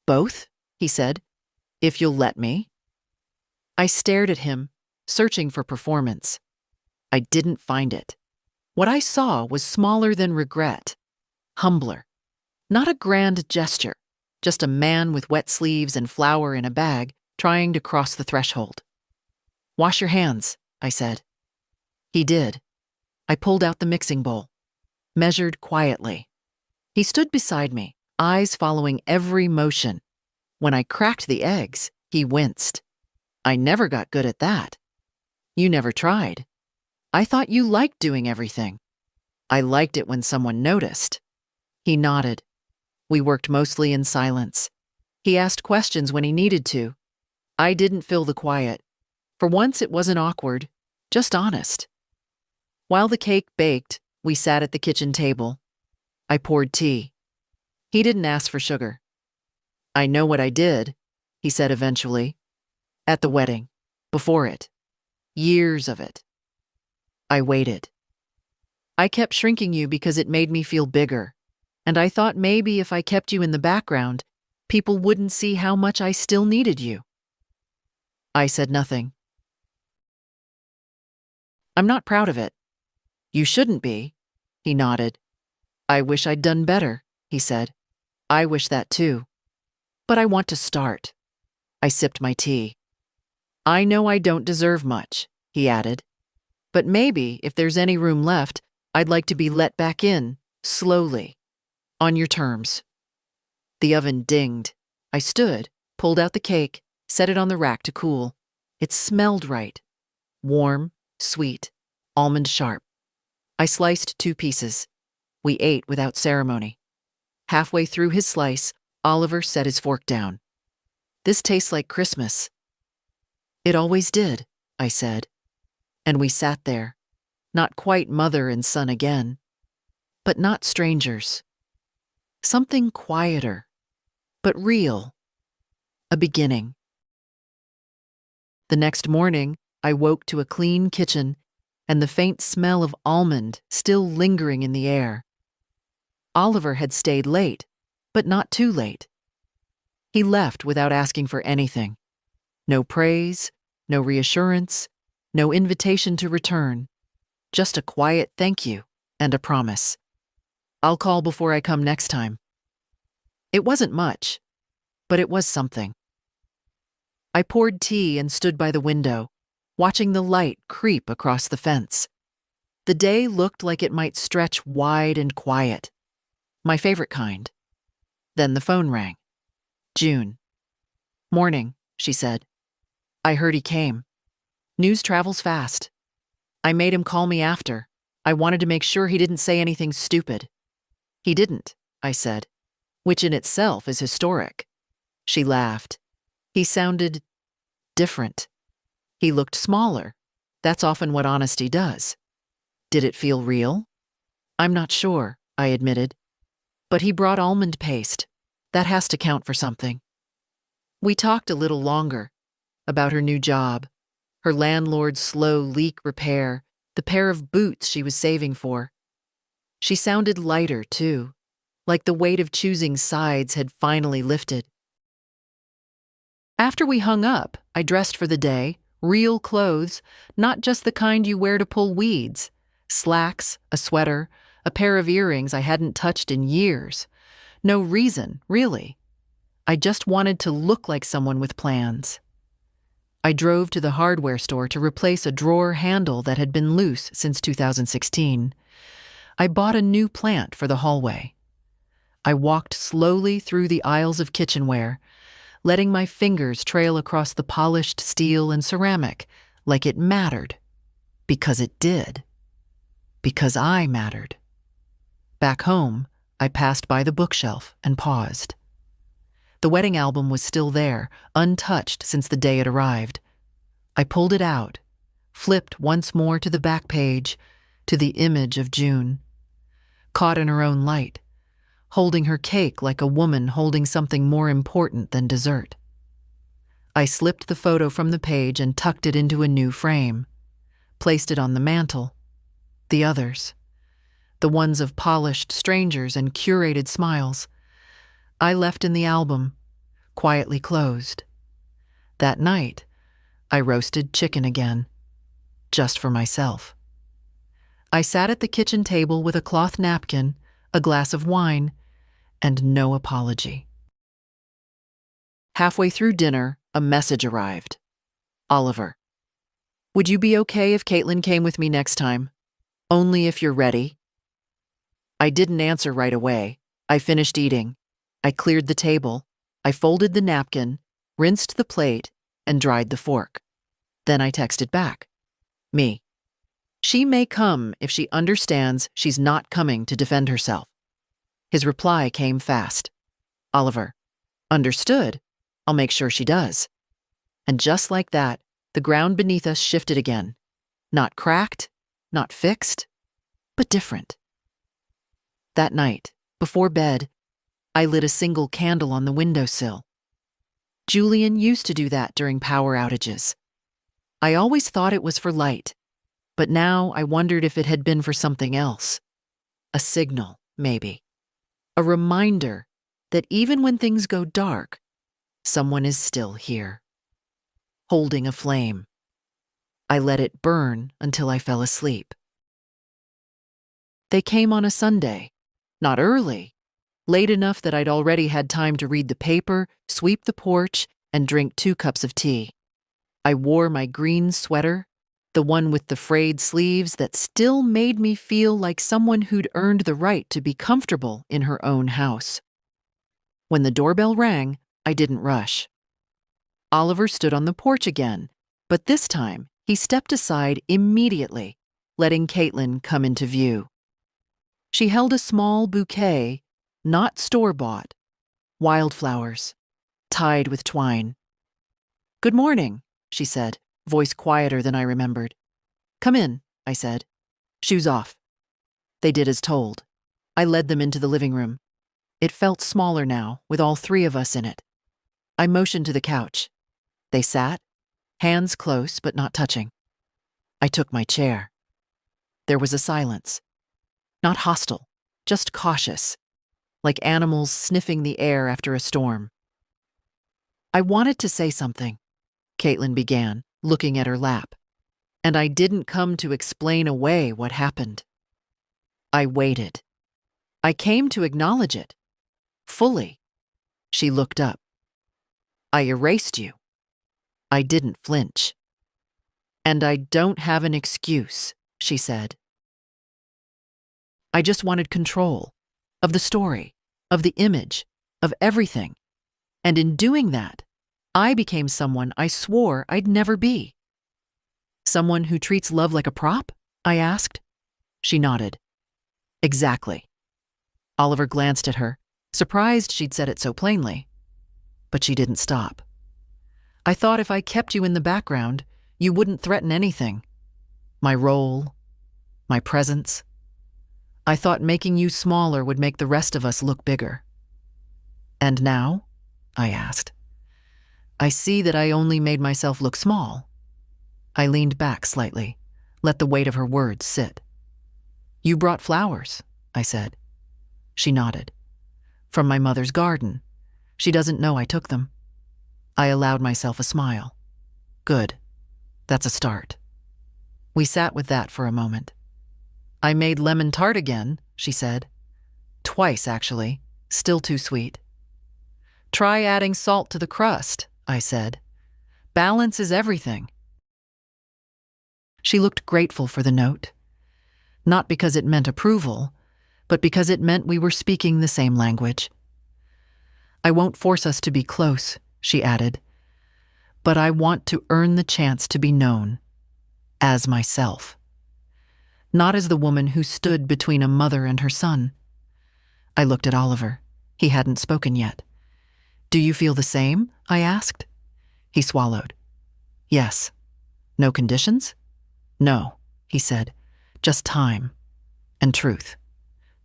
Speaker 1: "Both," he said, "if you'll let me." I stared at him, searching for performance. I didn't find it. What I saw was smaller than regret, humbler. Not a grand gesture, just a man with wet sleeves and flour in a bag trying to cross the threshold. "Wash your hands," I said. He did. I pulled out the mixing bowl, measured quietly. He stood beside me, eyes following every motion. When I cracked the eggs, he winced. "I never got good at that." "You never tried. I thought you liked doing everything." "I liked it when someone noticed." He nodded. We worked mostly in silence. He asked questions when he needed to. I didn't fill the quiet. For once it wasn't awkward, just honest. While the cake baked, we sat at the kitchen table. I poured tea. He didn't ask for sugar. "I know what I did," he said eventually. "At the wedding. Before it. Years of it." I waited. "I kept shrinking you because it made me feel bigger. And I thought maybe if I kept you in the background, people wouldn't see how much I still needed you." I said nothing. "I'm not proud of it." "You shouldn't be." He nodded. "I wish I'd done better," he said. "I wish that too. But I want to start." I sipped my tea. "I know I don't deserve much," he added. "But maybe, if there's any room left, I'd like to be let back in, slowly. On your terms." The oven dinged. I stood, pulled out the cake, set it on the rack to cool. It smelled right. Warm, sweet, almond sharp. I sliced 2 pieces. We ate without ceremony. Halfway through his slice, Oliver set his fork down. "This tastes like Christmas." "It always did," I said. And we sat there, not quite mother and son again, but not strangers. Something quieter, but real. A beginning. The next morning, I woke to a clean kitchen and the faint smell of almond still lingering in the air. Oliver had stayed late, but not too late. He left without asking for anything. No praise, no reassurance, no invitation to return. Just a quiet thank you and a promise. "I'll call before I come next time." It wasn't much, but it was something. I poured tea and stood by the window, watching the light creep across the fence. The day looked like it might stretch wide and quiet. My favorite kind. Then the phone rang. June. "Morning," she said. "I heard he came. News travels fast. I made him call me after. I wanted to make sure he didn't say anything stupid." "He didn't," I said, which in itself is historic. She laughed. "He sounded different. He looked smaller. That's often what honesty does." "Did it feel real?" "I'm not sure," I admitted. "But he brought almond paste. That has to count for something." We talked a little longer. about her new job, her landlord's slow leak repair, the pair of boots she was saving for. She sounded lighter, too, like the weight of choosing sides had finally lifted. After we hung up, I dressed for the day, real clothes, not just the kind you wear to pull weeds. Slacks, a sweater, a pair of earrings I hadn't touched in years. No reason, really. I just wanted to look like someone with plans. I drove to the hardware store to replace a drawer handle that had been loose since 2016. I bought a new plant for the hallway. I walked slowly through the aisles of kitchenware, letting my fingers trail across the polished steel and ceramic like it mattered. Because it did. Because I mattered. Back home, I passed by the bookshelf and paused. The wedding album was still there, untouched since the day it arrived. I pulled it out, flipped once more to the back page, to the image of June. Caught in her own light, holding her cake like a woman holding something more important than dessert. I slipped the photo from the page and tucked it into a new frame, placed it on the mantel. The others, the ones of polished strangers and curated smiles, I left in the album, quietly closed. That night, I roasted chicken again, just for myself. I sat at the kitchen table with a cloth napkin, a glass of wine, and no apology. Halfway through dinner, a message arrived. Oliver. Would you be okay if Caitlin came with me next time? Only if you're ready. I didn't answer right away. I finished eating. I cleared the table. I folded the napkin, rinsed the plate, and dried the fork. Then I texted back. Me. She may come if she understands she's not coming to defend herself. His reply came fast. Oliver. Understood. I'll make sure she does. And just like that, the ground beneath us shifted again. Not cracked, not fixed, but different. That night, before bed, I lit a single candle on the windowsill. Julian used to do that during power outages. I always thought it was for light, but now I wondered if it had been for something else. A signal, maybe. A reminder that even when things go dark, someone is still here, holding a flame. I let it burn until I fell asleep. They came on a Sunday, not early, late enough that I'd already had time to read the paper, sweep the porch, and drink 2 cups of tea. I wore my green sweater, the one with the frayed sleeves that still made me feel like someone who'd earned the right to be comfortable in her own house. When the doorbell rang, I didn't rush. Oliver stood on the porch again, but this time he stepped aside immediately, letting Caitlin come into view. She held a small bouquet, not store-bought, wildflowers, tied with twine. Good morning, she said, voice quieter than I remembered. Come in, I said. Shoes off. They did as told. I led them into the living room. It felt smaller now, with all 3 of us in it. I motioned to the couch. They sat, hands close but not touching. I took my chair. There was a silence. Not hostile, just cautious, like animals sniffing the air after a storm. I wanted to say something, Caitlin began, looking at her lap, and I didn't come to explain away what happened. I waited. I came to acknowledge it. Fully. She looked up. I erased you. I didn't flinch. And I don't have an excuse, she said. I just wanted control of the story, of the image, of everything. And in doing that, I became someone I swore I'd never be. Someone who treats love like a prop? I asked. She nodded. Exactly. Oliver glanced at her, surprised she'd said it so plainly. But she didn't stop. I thought if I kept you in the background, you wouldn't threaten anything. My role, my presence. I thought making you smaller would make the rest of us look bigger. And now? I asked. I see that I only made myself look small. I leaned back slightly, let the weight of her words sit. You brought flowers, I said. She nodded. From my mother's garden. She doesn't know I took them. I allowed myself a smile. Good. That's a start. We sat with that for a moment. I made lemon tart again, she said. Twice, actually. Still too sweet. Try adding salt to the crust, I said. Balance is everything. She looked grateful for the note. Not because it meant approval, but because it meant we were speaking the same language. I won't force us to be close, she added, but I want to earn the chance to be known as myself, not as the woman who stood between a mother and her son. I looked at Oliver. He hadn't spoken yet. Do you feel the same? I asked. He swallowed. Yes. No conditions? No, he said. Just time and truth.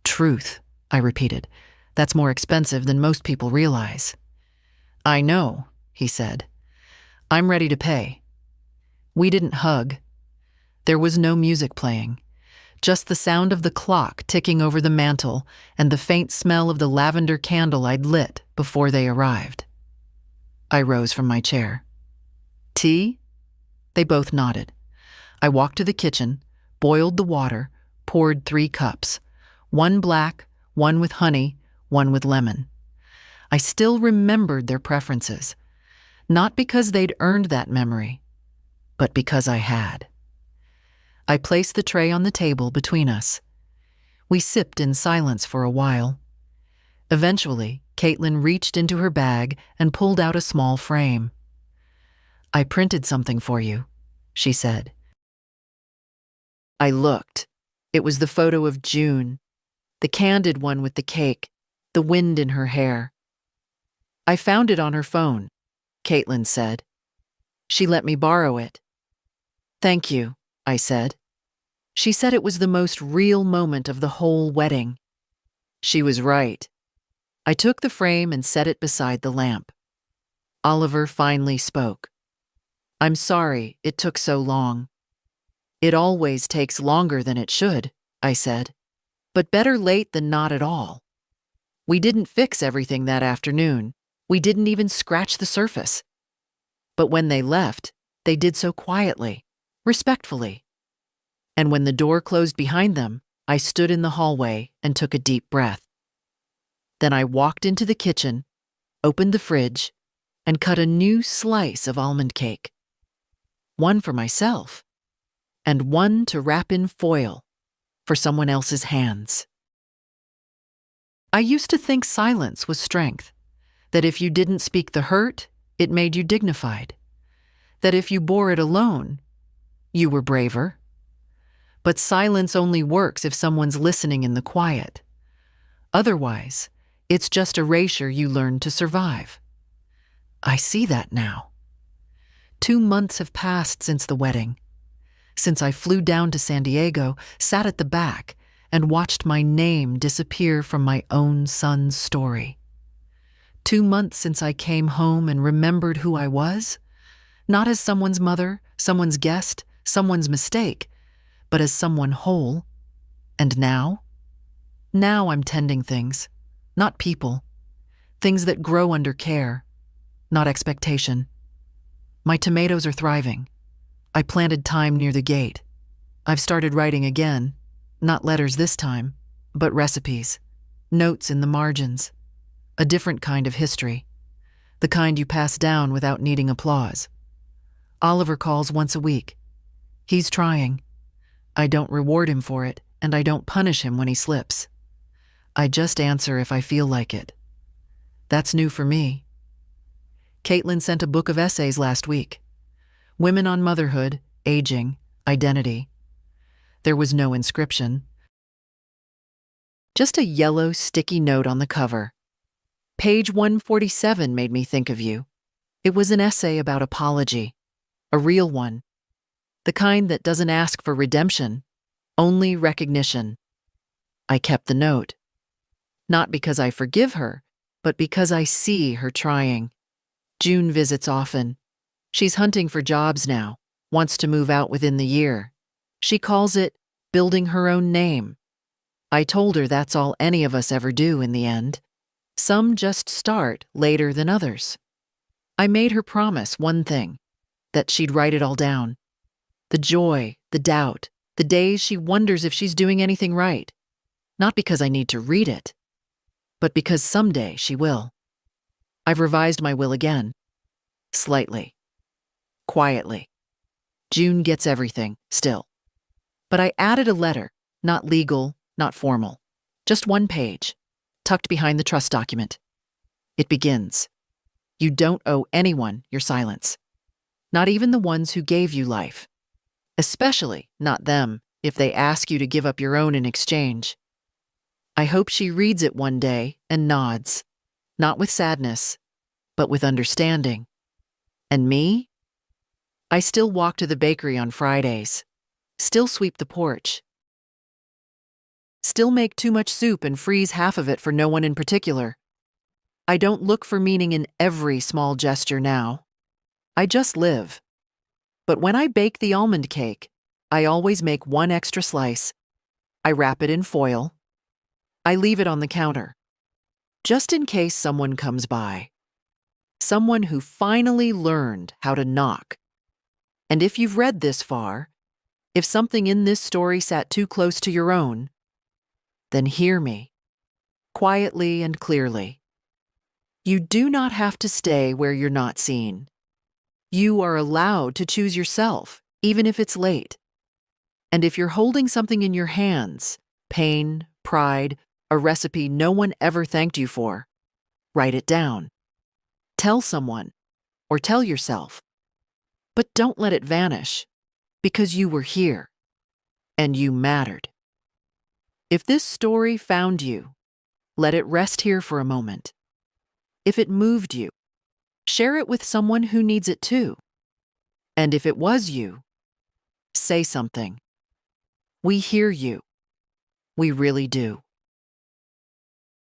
Speaker 1: Truth, I repeated. That's more expensive than most people realize. I know, he said. I'm ready to pay. We didn't hug. There was no music playing, just the sound of the clock ticking over the mantel and the faint smell of the lavender candle I'd lit before they arrived. I rose from my chair. Tea? They both nodded. I walked to the kitchen, boiled the water, poured 3 cups, 1 black, 1 with honey, 1 with lemon. I still remembered their preferences, not because they'd earned that memory, but because I had. I placed the tray on the table between us. We sipped in silence for a while. Eventually, Caitlin reached into her bag and pulled out a small frame. I printed something for you, she said. I looked. It was the photo of June, the candid one with the cake, the wind in her hair. I found it on her phone, Caitlin said. She let me borrow it. Thank you, I said. She said it was the most real moment of the whole wedding. She was right. I took the frame and set it beside the lamp. Oliver finally spoke. I'm sorry it took so long. It always takes longer than it should, I said. But better late than not at all. We didn't fix everything that afternoon. We didn't even scratch the surface. But when they left, they did so quietly, respectfully. And when the door closed behind them, I stood in the hallway and took a deep breath. Then I walked into the kitchen, opened the fridge, and cut a new slice of almond cake. One for myself, and one to wrap in foil for someone else's hands. I used to think silence was strength, that if you didn't speak the hurt, it made you dignified, that if you bore it alone, you were braver. But silence only works if someone's listening in the quiet. Otherwise, it's just erasure you learned to survive. I see that now. 2 months have passed since the wedding, since I flew down to San Diego, sat at the back, and watched my name disappear from my own son's story. 2 months since I came home and remembered who I was, not as someone's mother, someone's guest, someone's mistake, but as someone whole. And now? Now I'm tending things, not people. Things that grow under care, not expectation. My tomatoes are thriving. I planted thyme near the gate. I've started writing again, not letters this time, but recipes, notes in the margins, a different kind of history, the kind you pass down without needing applause. Oliver calls once a week. He's trying. I don't reward him for it, and I don't punish him when he slips. I just answer if I feel like it. That's new for me. Caitlin sent a book of essays last week. Women on motherhood, aging, identity. There was no inscription. Just a yellow, sticky note on the cover. Page 147 made me think of you. It was an essay about apology, a real one. The kind that doesn't ask for redemption, only recognition. I kept the note. Not because I forgive her, but because I see her trying. June visits often. She's hunting for jobs now, wants to move out within the year. She calls it building her own name. I told her that's all any of us ever do in the end. Some just start later than others. I made her promise one thing, that she'd write it all down. The joy, the doubt, the days she wonders if she's doing anything right. Not because I need to read it, but because someday she will. I've revised my will again. Slightly. Quietly. June gets everything, still. But I added a letter, not legal, not formal. Just one page, tucked behind the trust document. It begins. You don't owe anyone your silence. Not even the ones who gave you life. Especially not them, if they ask you to give up your own in exchange. I hope she reads it one day and nods, not with sadness, but with understanding. And me? I still walk to the bakery on Fridays, still sweep the porch, still make too much soup and freeze half of it for no one in particular. I don't look for meaning in every small gesture now. I just live. But when I bake the almond cake, I always make one extra slice. I wrap it in foil. I leave it on the counter, just in case someone comes by. Someone who finally learned how to knock. And if you've read this far, if something in this story sat too close to your own, then hear me, quietly and clearly. You do not have to stay where you're not seen. You are allowed to choose yourself, even if it's late. And if you're holding something in your hands, pain, pride, a recipe no one ever thanked you for, write it down. Tell someone, or tell yourself. But don't let it vanish, because you were here, and you mattered. If this story found you, let it rest here for a moment. If it moved you, share it with someone who needs it too. And if it was you, say something. We hear you. We really do.